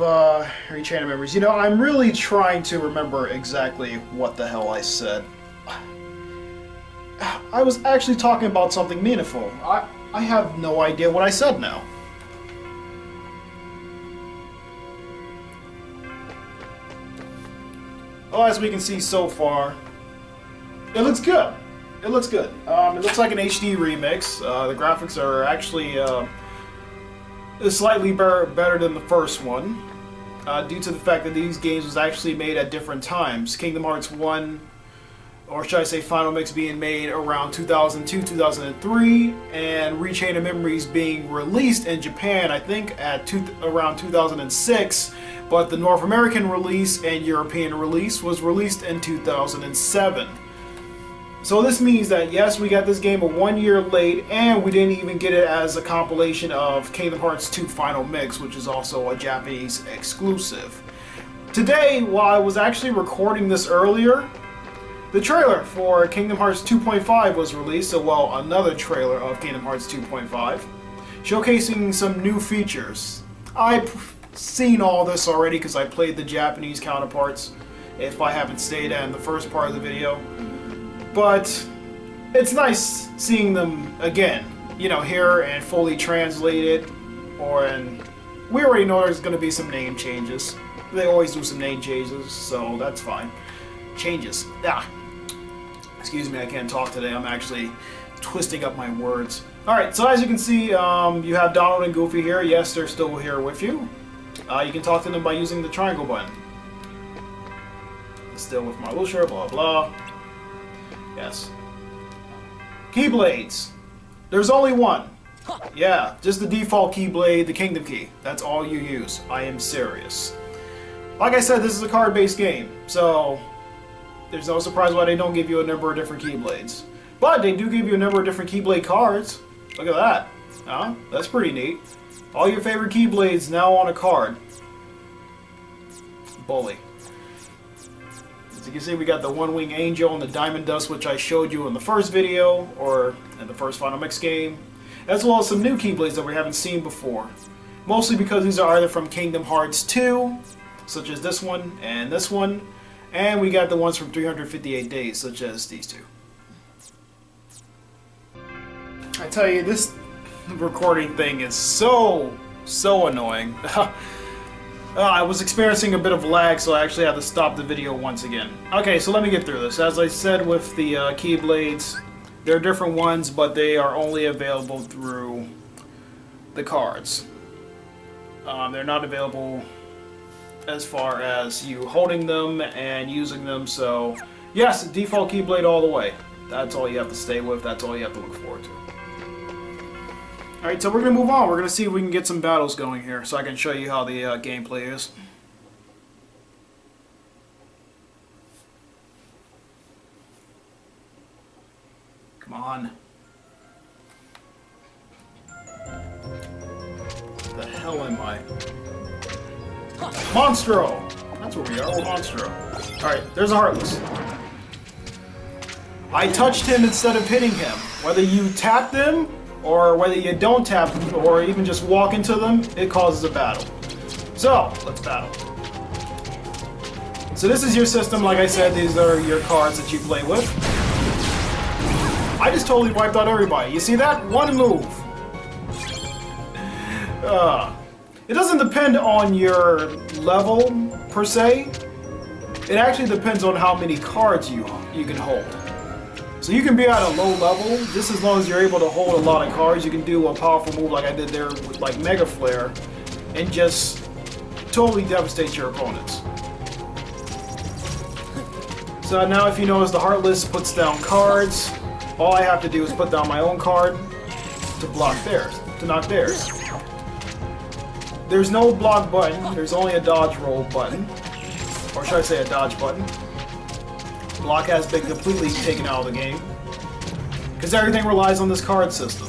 Rechain of Memories. You know, I'm really trying to remember exactly what the hell I said. I was actually talking about something meaningful. I have no idea what I said now. Well, as we can see so far, it looks good. It looks good. It looks like an HD remix. The graphics are actually slightly better than the first one, due to the fact that these games was actually made at different times. Kingdom Hearts 1, or should I say Final Mix, being made around 2002, 2003, and Rechain of Memories being released in Japan, I think, at around 2006, but the North American release and European release was released in 2007. So this means that yes, we got this game 1 year late, and we didn't even get it as a compilation of Kingdom Hearts 2 Final Mix, which is also a Japanese exclusive. Today, while I was actually recording this earlier, the trailer for Kingdom Hearts 2.5 was released, so well, another trailer of Kingdom Hearts 2.5, showcasing some new features. I've seen all this already because I played the Japanese counterparts, if I haven't stayed in the first part of the video. But it's nice seeing them again, you know, here and fully translated, and we already know there's going to be some name changes. They always do some name changes, so that's fine. Changes. Excuse me, I can't talk today. I'm actually twisting up my words. Alright, so as you can see, you have Donald and Goofy here. Yes, they're still here with you. You can talk to them by using the triangle button. Still with my Wilshire, blah blah. Yes. Keyblades. There's only one. Yeah, just the default Keyblade, the Kingdom Key. That's all you use. I am serious. Like I said, this is a card-based game, so there's no surprise why they don't give you a number of different Keyblades. But they do give you a number of different Keyblade cards. Look at that. Huh? That's pretty neat. All your favorite Keyblades now on a card. Bully. As you can see, we got the One Wing Angel and the Diamond Dust, which I showed you in the first video, or in the first Final Mix game, as well as some new Keyblades that we haven't seen before. Mostly because these are either from Kingdom Hearts 2, such as this one, and we got the ones from 358 Days, such as these two. I tell you, this recording thing is so annoying. I was experiencing a bit of lag, so I actually had to stop the video once again. Okay, so let me get through this. As I said with the Keyblades, there are different ones, but they are only available through the cards. They're not available as far as you holding them and using them, so yes, default Keyblade all the way. That's all you have to stay with, that's all you have to look forward to. Alright, so we're going to move on. We're going to see if we can get some battles going here, so I can show you how the gameplay is. Come on. What the hell am I? Monstro! That's where we are, we're Monstro. Alright, there's a Heartless. I touched him instead of hitting him. Whether you tap them, or whether you don't tap them, or even just walk into them, it causes a battle. So, let's battle. So this is your system, like I said, these are your cards that you play with. I just totally wiped out everybody. You see that? One move. It doesn't depend on your level, per se. It actually depends on how many cards you can hold. So you can be at a low level, just as long as you're able to hold a lot of cards, you can do a powerful move like I did there with like Mega Flare, and just totally devastate your opponents. So now if you notice, the Heartless puts down cards. All I have to do is put down my own card to block theirs, to knock theirs. There's no block button, there's only a dodge roll button. Or should I say a dodge button. Block has been completely taken out of the game. Because everything relies on this card system.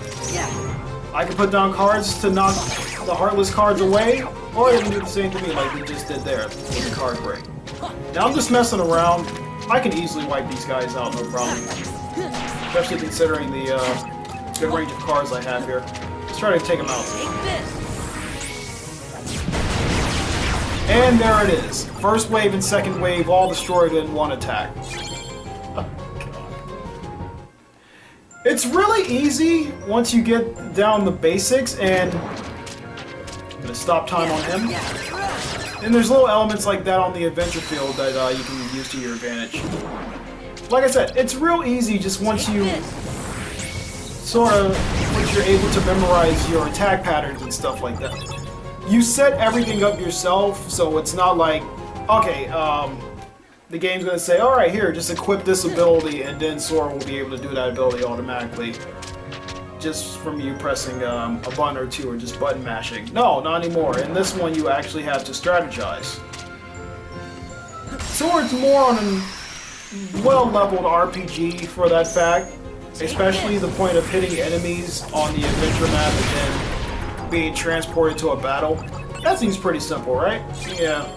I can put down cards to knock the Heartless cards away, or they can do the same to me like we just did there with the card break. Now I'm just messing around. I can easily wipe these guys out, no problem. Especially considering the good range of cards I have here. Let's try to take them out. And there it is. First wave and second wave all destroyed in one attack. Oh, God. It's really easy once you get down the basics, and I'm gonna stop time on him. And there's little elements like that on the adventure field that you can use to your advantage. Like I said, it's real easy just once you once you're able to memorize your attack patterns and stuff like that. You set everything up yourself, so it's not like, okay, the game's gonna say, alright, here, just equip this ability, and then Sora will be able to do that ability automatically. Just from you pressing a button or two, or just button mashing. No, not anymore. In this one, you actually have to strategize. Sora's more on well-leveled RPG for that fact, especially the point of hitting enemies on the adventure map and then being transported to a battle. That seems pretty simple, right? Yeah.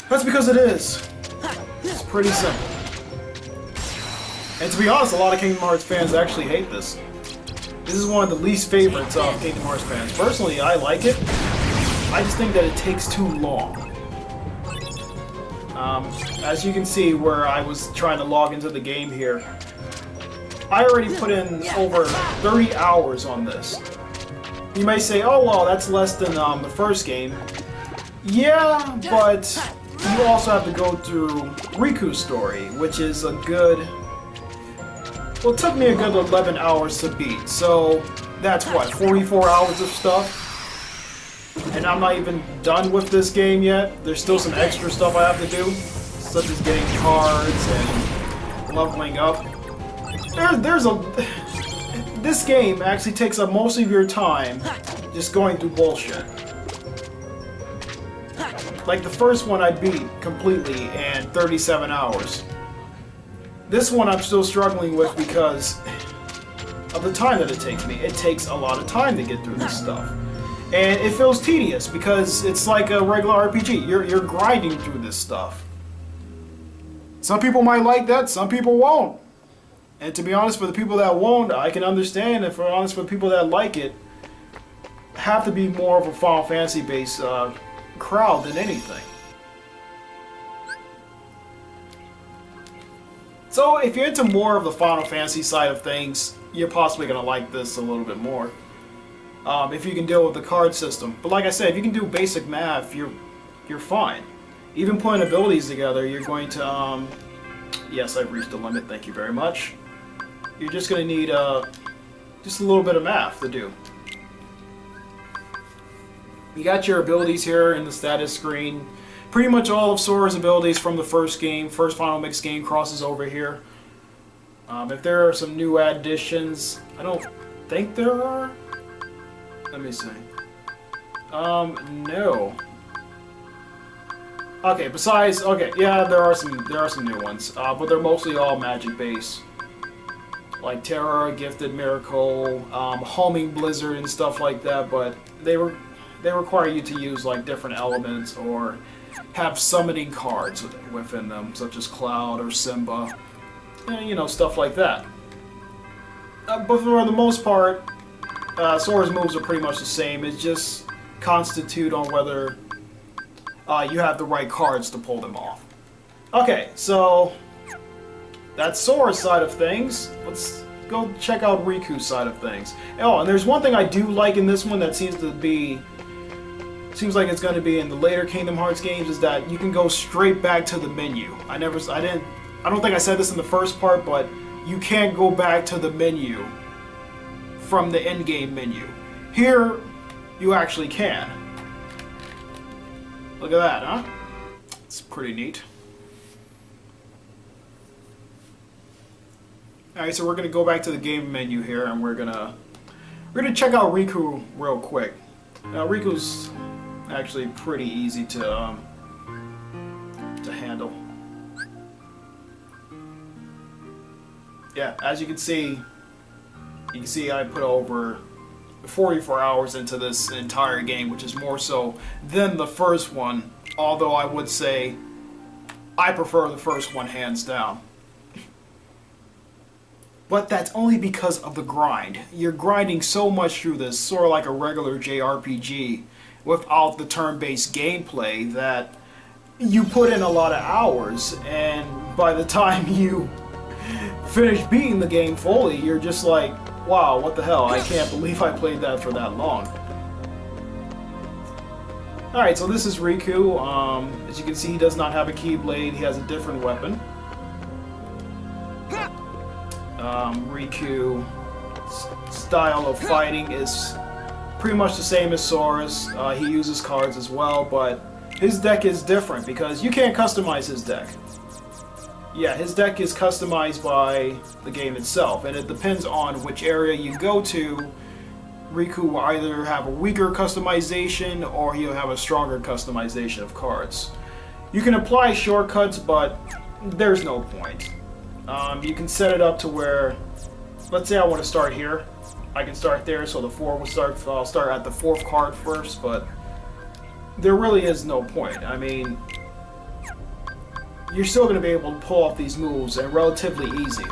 That's because it is. It's pretty simple. And to be honest, a lot of Kingdom Hearts fans actually hate this. This is one of the least favorites of Kingdom Hearts fans. Personally, I like it. I just think that it takes too long. As you can see where I was trying to log into the game here, I already put in over 30 hours on this. You may say, oh well, that's less than the first game. Yeah, but you also have to go through Riku's story, which is a good... Well, it took me a good 11 hours to beat, so that's what, 44 hours of stuff? And I'm not even done with this game yet. There's still some extra stuff I have to do, such as getting cards and leveling up. This game actually takes up most of your time just going through bullshit. Like the first one I beat completely in 37 hours. This one I'm still struggling with because of the time that it takes me. It takes a lot of time to get through this stuff. And it feels tedious because it's like a regular RPG. You're grinding through this stuff. Some people might like that, some people won't. And to be honest, for the people that won't, I can understand. And for honest, for the people that like it, have to be more of a Final Fantasy based crowd than anything. So if you're into more of the Final Fantasy side of things, you're possibly going to like this a little bit more. If you can deal with the card system. But like I said, if you can do basic math, you're fine. Even putting abilities together, you're going to... yes, I've reached the limit, thank you very much. You're just going to need just a little bit of math to do. You got your abilities here in the status screen. Pretty much all of Sora's abilities from the first game, first Final Mix game, crosses over here. If there are some new additions, I don't think there are. Let me see. No. Okay, besides, okay, yeah, there are some new ones, but they're mostly all magic based. Like Terra, Gifted Miracle, Homing Blizzard and stuff like that, but they require you to use like different elements or have summoning cards within them, such as Cloud or Simba, and, you know, stuff like that. But for the most part, Sora's moves are pretty much the same. It's just constitute on whether you have the right cards to pull them off. Okay, so that's Sora's side of things. Let's go check out Riku's side of things. Oh, and there's one thing I do like in this one that seems like it's going to be in the later Kingdom Hearts games, is that you can go straight back to the menu. I don't think I said this in the first part, but you can't go back to the menu from the in-game menu. Here, you actually can. Look at that, huh? It's pretty neat. Alright, so we're gonna go back to the game menu here, and we're gonna check out Riku real quick. Now, Riku's actually pretty easy to handle. Yeah, as you can see I put over 44 hours into this entire game, which is more so than the first one, although I would say I prefer the first one hands down. But that's only because of the grind. You're grinding so much through this, sort of like a regular JRPG, without the turn-based gameplay, that you put in a lot of hours, and by the time you finish beating the game fully, you're just like, wow, what the hell, I can't believe I played that for that long. Alright, so this is Riku. As you can see, he does not have a Keyblade, he has a different weapon. Riku's style of fighting is pretty much the same as Sora's. He uses cards as well, but his deck is different because you can't customize his deck. Yeah, his deck is customized by the game itself, and it depends on which area you go to. Riku will either have a weaker customization or he'll have a stronger customization of cards. You can apply shortcuts, but there's no point. You can set it up to where, let's say I want to start here. I can start there, so the 4 will start. I'll start at the 4th card first, but there really is no point. I mean, you're still going to be able to pull off these moves, and relatively easy.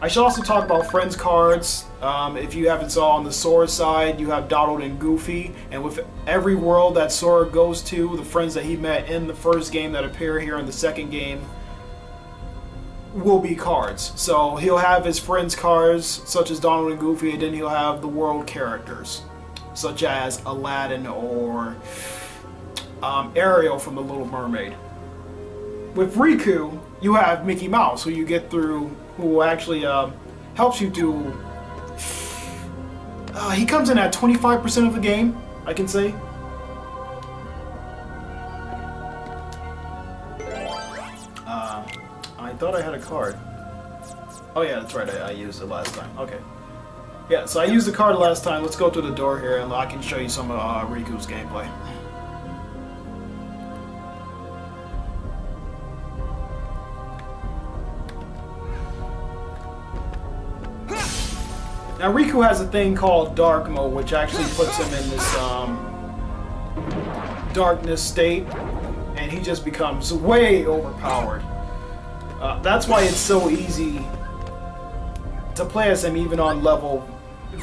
I should also talk about friends cards. If you haven't saw on the Sora side, you have Donald and Goofy, and with every world that Sora goes to, the friends that he met in the first game that appear here in the second game will be cards. So he'll have his friends cards, such as Donald and Goofy, and then he'll have the world characters, such as Aladdin or Ariel from The Little Mermaid. With Riku, you have Mickey Mouse, who you get through, who actually helps you do... he comes in at 25% of the game, I can say. I thought I had a card. Oh yeah, that's right, I used it last time. Okay. Yeah, so I used the card last time. Let's go through the door here and I can show you some of Riku's gameplay. Now Riku has a thing called dark mode, which actually puts him in this darkness state, and he just becomes way overpowered. That's why it's so easy to play as him even on level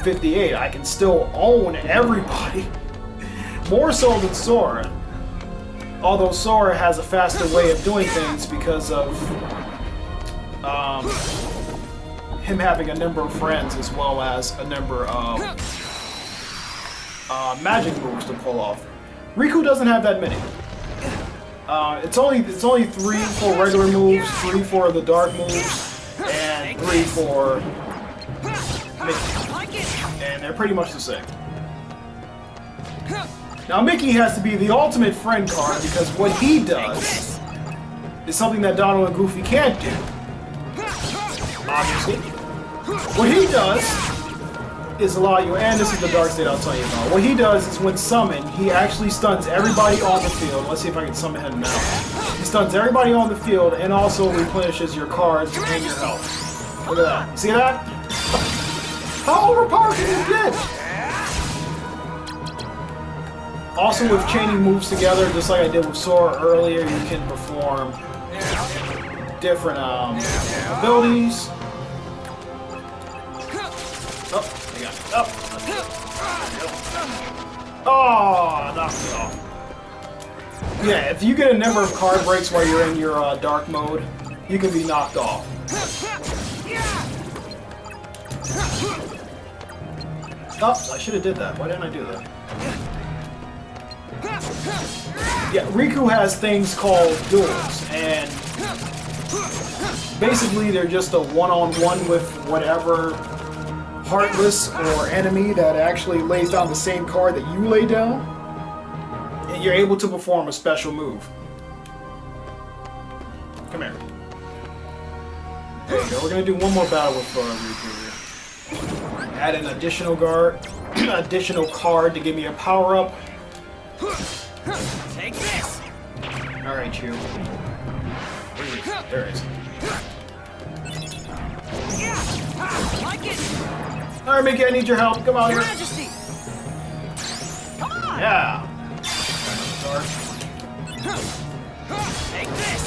58. I can still own everybody, more so than Sora. Although Sora has a faster way of doing things because of him having a number of friends as well as a number of magic moves to pull off. Riku doesn't have that many. It's only 3 for regular moves, 3 for the dark moves, and 3 for Mickey. And they're pretty much the same. Now Mickey has to be the ultimate friend card because what he does is something that Donald and Goofy can't do. Obviously. What he does is allow you, and this is the dark state I'll tell you about. What he does is when summoned, he actually stuns everybody on the field. Let's see if I can summon him now. He stuns everybody on the field and also replenishes your cards and your health. Look at that. See that? How overpowered can you get? Also with chaining moves together, just like I did with Sora earlier, you can perform different abilities. Oh, I got it. Oh, knocked it off. Yeah, if you get a number of card breaks while you're in your dark mode, you can be knocked off. Oh, I should have did that. Why didn't I do that? Yeah, Riku has things called duels, and basically they're just a one-on-one with whatever heartless or enemy that actually lays down the same card that you lay down, and you're able to perform a special move. Come here. There you go. We're gonna do one more battle with Riku here. Add an additional card to give me a power up. Take this. All right, you. There it is. Like it. All right, Mickey, I need your help. Come on Your here. Majesty. Come on. Yeah. Take this.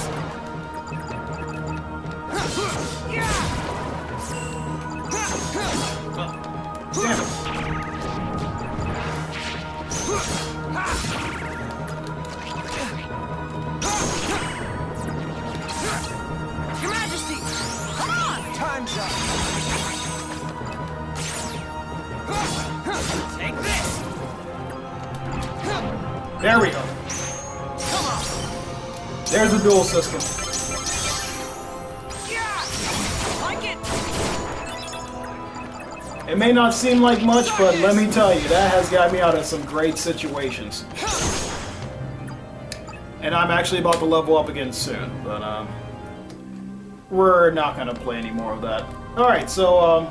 Damn it. Your Majesty. Come on. Time's up. Take this. There we go. Come on. There's the duel system. Like it. It may not seem like much, but let me tell you, that has got me out of some great situations. And I'm actually about to level up again soon, but we're not gonna play any more of that. Alright, so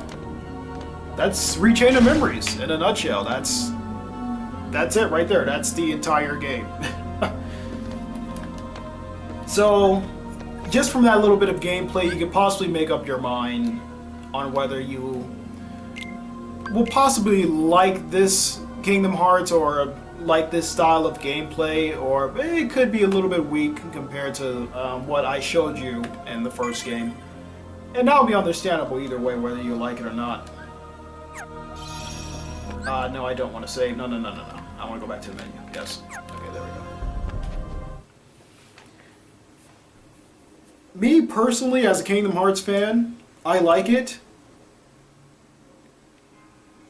that's Rechain of Memories in a nutshell. That's it right there. That's the entire game. So just from that little bit of gameplay, you can possibly make up your mind on whether you will possibly like this Kingdom Hearts or like this style of gameplay, or it could be a little bit weak compared to what I showed you in the first game. And that'll be understandable either way, whether you like it or not. No, I don't want to save. No. I want to go back to the menu. Yes. Okay, there we go. Me, personally, as a Kingdom Hearts fan, I like it.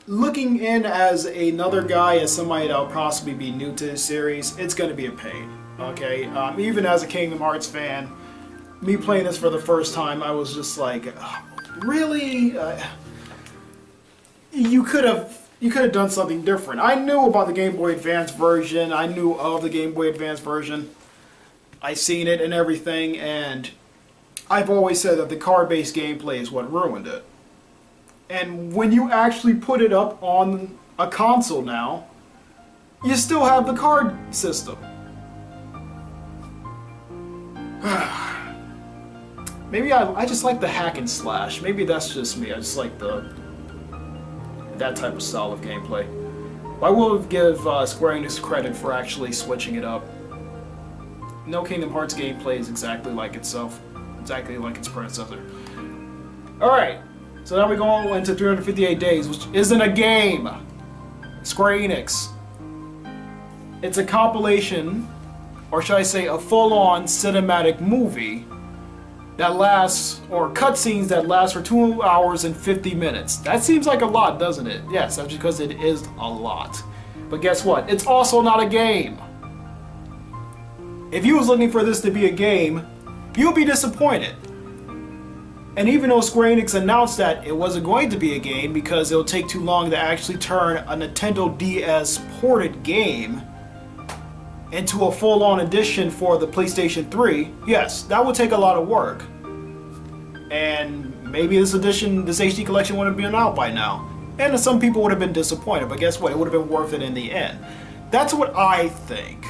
Looking in as another guy, as somebody that'll possibly be new to this series, it's going to be a pain. Okay? Even as a Kingdom Hearts fan, me playing this for the first time, I was just like, really? You could have done something different. I knew about the Game Boy Advance version. I knew of the Game Boy Advance version. I've seen it and everything, and I've always said that the card-based gameplay is what ruined it. And when you actually put it up on a console now, you still have the card system. Maybe I just like the hack and slash. Maybe that's just me. I just like that type of style of gameplay. I will give Square Enix credit for actually switching it up. No Kingdom Hearts gameplay is exactly like itself, exactly like its predecessor. Alright, so now we go into 358 Days, which isn't a game. Square Enix. It's a compilation, or should I say a full-on cinematic movie that lasts, or cutscenes that last for 2 hours and 50 minutes. That seems like a lot, doesn't it? Yes, that's because it is a lot. But guess what? It's also not a game. If you was looking for this to be a game, you'll be disappointed. And even though Square Enix announced that it wasn't going to be a game because it'll take too long to actually turn a Nintendo DS ported game into a full-on edition for the PlayStation 3, yes, that would take a lot of work. And maybe this edition, this HD collection would have been out by now. And some people would have been disappointed, but guess what? It would have been worth it in the end. That's what I think.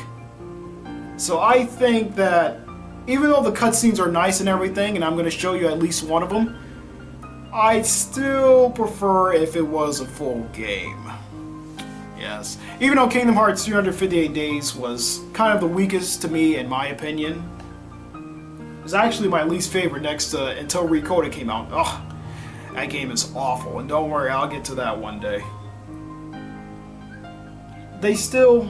So I think that even though the cutscenes are nice and everything, and I'm going to show you at least one of them, I'd still prefer if it was a full game. Yes. Even though Kingdom Hearts 358 Days was kind of the weakest to me, in my opinion, it was actually my least favorite next to Until Recoded came out. Ugh, that game is awful, and don't worry, I'll get to that one day. They still...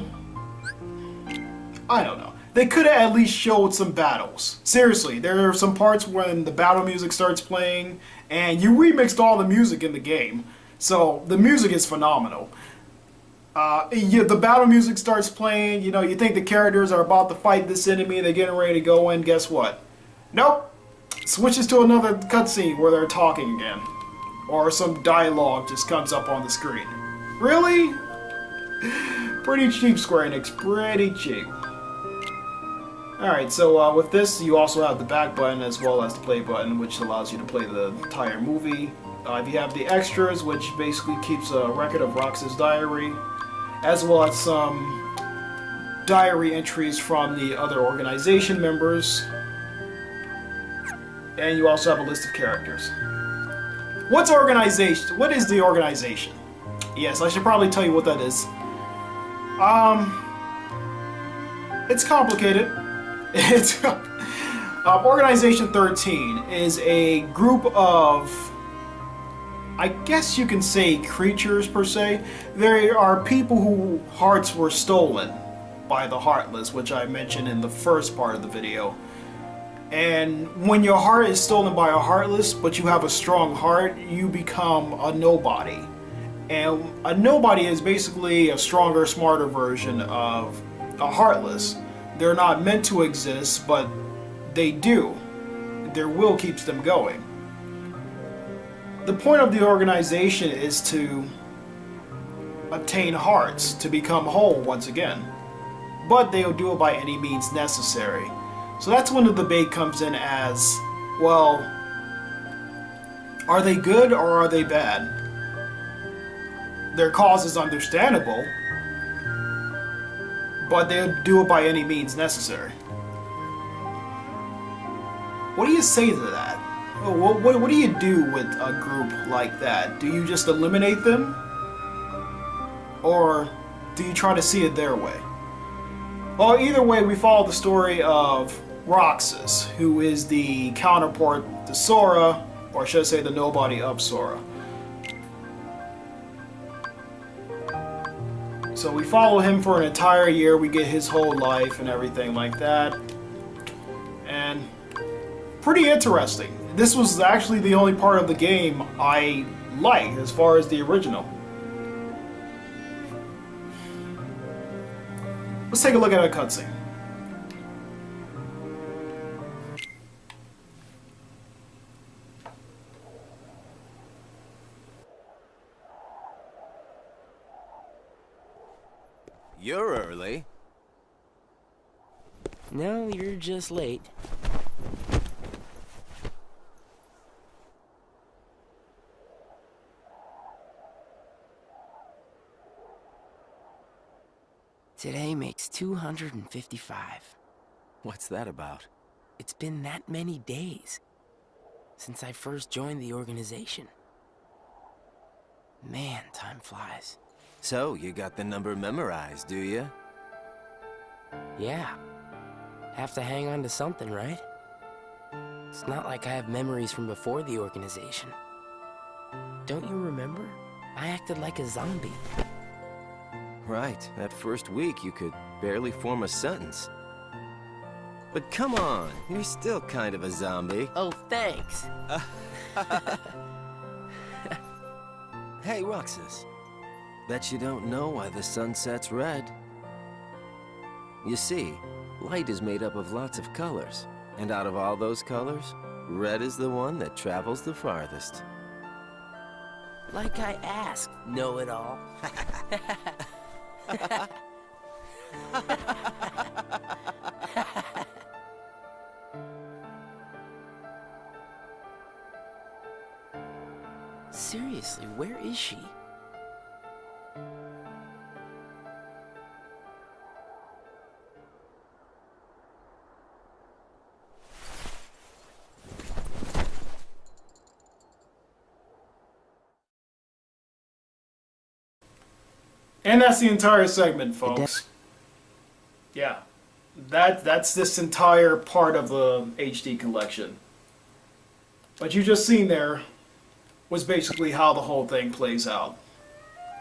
I don't know. They could have at least showed some battles. Seriously, there are some parts when the battle music starts playing, and you remixed all the music in the game. So, the music is phenomenal. The battle music starts playing, you know, you think the characters are about to fight this enemy, they're getting ready to go in, guess what? Nope! Switches to another cutscene where they're talking again. Or some dialogue just comes up on the screen. Really? Pretty cheap, Square Enix, pretty cheap. Alright, so with this, you also have the back button as well as the play button, which allows you to play the entire movie. If you have the extras, which basically keeps a record of Roxas' diary, as well as some diary entries from the other organization members. And you also have a list of characters. What's organization? What is the organization? Yes, I should probably tell you what that is. It's complicated. It's Organization 13 is a group of, I guess you can say, creatures per se. There are people whose hearts were stolen by the Heartless, which I mentioned in the first part of the video. And when your heart is stolen by a Heartless, but you have a strong heart, you become a nobody. And a nobody is basically a stronger, smarter version of a Heartless. They're not meant to exist, but they do. Their will keeps them going. The point of the organization is to obtain hearts, to become whole once again. But they'll do it by any means necessary. So that's when the debate comes in as, well, are they good or are they bad? Their cause is understandable, but they'll do it by any means necessary. what do you say to that? What do you do with a group like that? Do you just eliminate them? Or do you try to see it their way? Well, either way, we follow the story of Roxas, who is the counterpart to Sora, or should I say the nobody of Sora. So we follow him for an entire year, we get his whole life and everything like that. And pretty interesting. This was actually the only part of the game I liked as far as the original. Let's take a look at a cutscene. You're early. No, you're just late. Today makes 255. What's that about? It's been that many days since I first joined the organization. Man, time flies. So, you got the number memorized, do you? Yeah. Have to hang on to something, right? It's not like I have memories from before the organization. Don't you remember? I acted like a zombie. Right, that first week you could barely form a sentence. But come on, you're still kind of a zombie. Oh, thanks. Hey, Roxas. Bet you don't know why the sun sets red. You see, light is made up of lots of colors. And out of all those colors, red is the one that travels the farthest. Like I asked, know-it-all. Seriously, where is she? And that's the entire segment, folks. Yeah. That's this entire part of the HD collection. What you just seen there was basically how the whole thing plays out.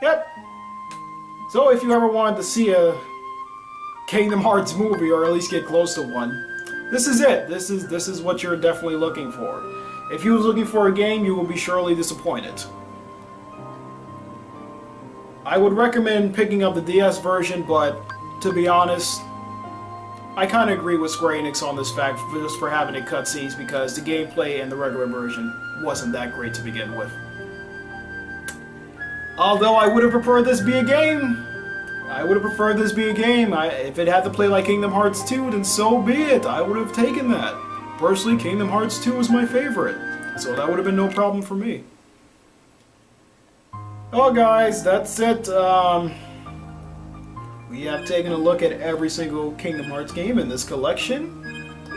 Yep. So if you ever wanted to see a Kingdom Hearts movie, or at least get close to one, this is it. This is what you're definitely looking for. If you was looking for a game, you will be surely disappointed. I would recommend picking up the DS version, but to be honest, I kind of agree with Square Enix on this fact, just for having it cutscenes, because the gameplay in the regular version wasn't that great to begin with. Although I would have preferred this be a game. If it had to play like Kingdom Hearts 2, then so be it. I would have taken that. Personally, Kingdom Hearts 2 was my favorite, so that would have been no problem for me. Oh guys, that's it. We have taken a look at every single Kingdom Hearts game in this collection.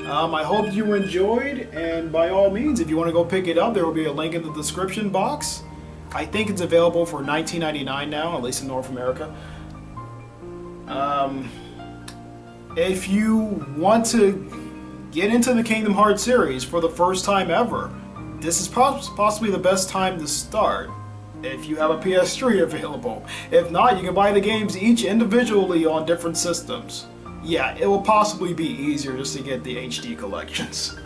I hope you enjoyed, and by all means, if you want to go pick it up, there will be a link in the description box. I think it's available for $19.99 now, at least in North America. If you want to get into the Kingdom Hearts series for the first time ever, this is possibly the best time to start. If you have a PS3 available. If not, you can buy the games each individually on different systems. Yeah, it will possibly be easier just to get the HD collections.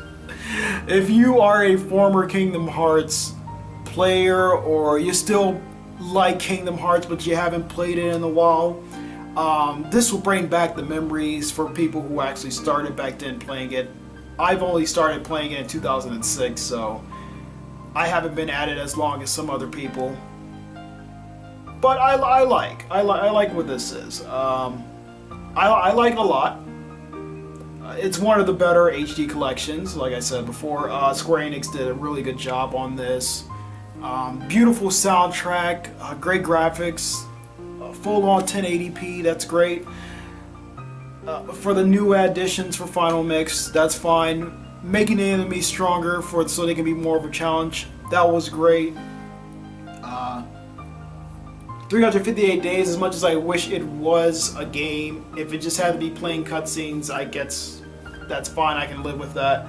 If you are a former Kingdom Hearts player, or you still like Kingdom Hearts but you haven't played it in a while, this will bring back the memories for people who actually started back then playing it. I've only started playing it in 2006, so I haven't been at it as long as some other people, but I like what this is. I like it a lot. It's one of the better HD collections. Like I said before, Square Enix did a really good job on this. Beautiful soundtrack, great graphics, full-on 1080p. That's great. For the new additions for Final Mix, that's fine. making the enemies stronger so they can be more of a challenge. That was great. 358 days, as much as I wish it was a game, if it just had to be plain cutscenes, I guess that's fine. I can live with that.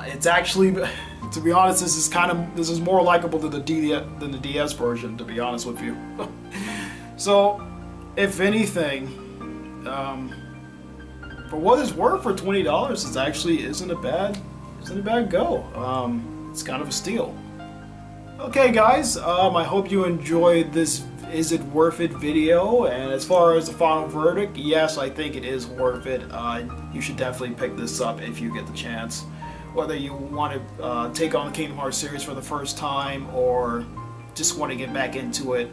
It's actually, to be honest, this is more likable than the DS version, to be honest with you. So, if anything, for what it's worth, for $20, it actually isn't a bad go. It's kind of a steal. Okay, guys, I hope you enjoyed this "Is it worth it" video, and as far as the final verdict, yes, I think it is worth it. You should definitely pick this up if you get the chance. Whether you want to take on the Kingdom Hearts series for the first time, or just want to get back into it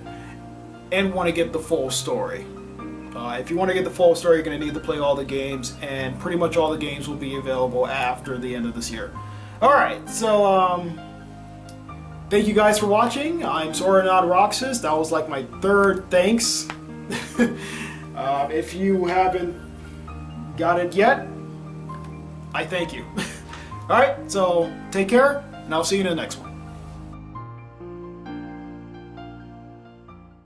and want to get the full story. If you want to get the full story, you're going to need to play all the games, and pretty much all the games will be available after the end of this year. Alright, so thank you guys for watching. I'm SoranotRoxas. That was like my third thanks. If you haven't got it yet, I thank you. Alright, so take care, and I'll see you in the next one.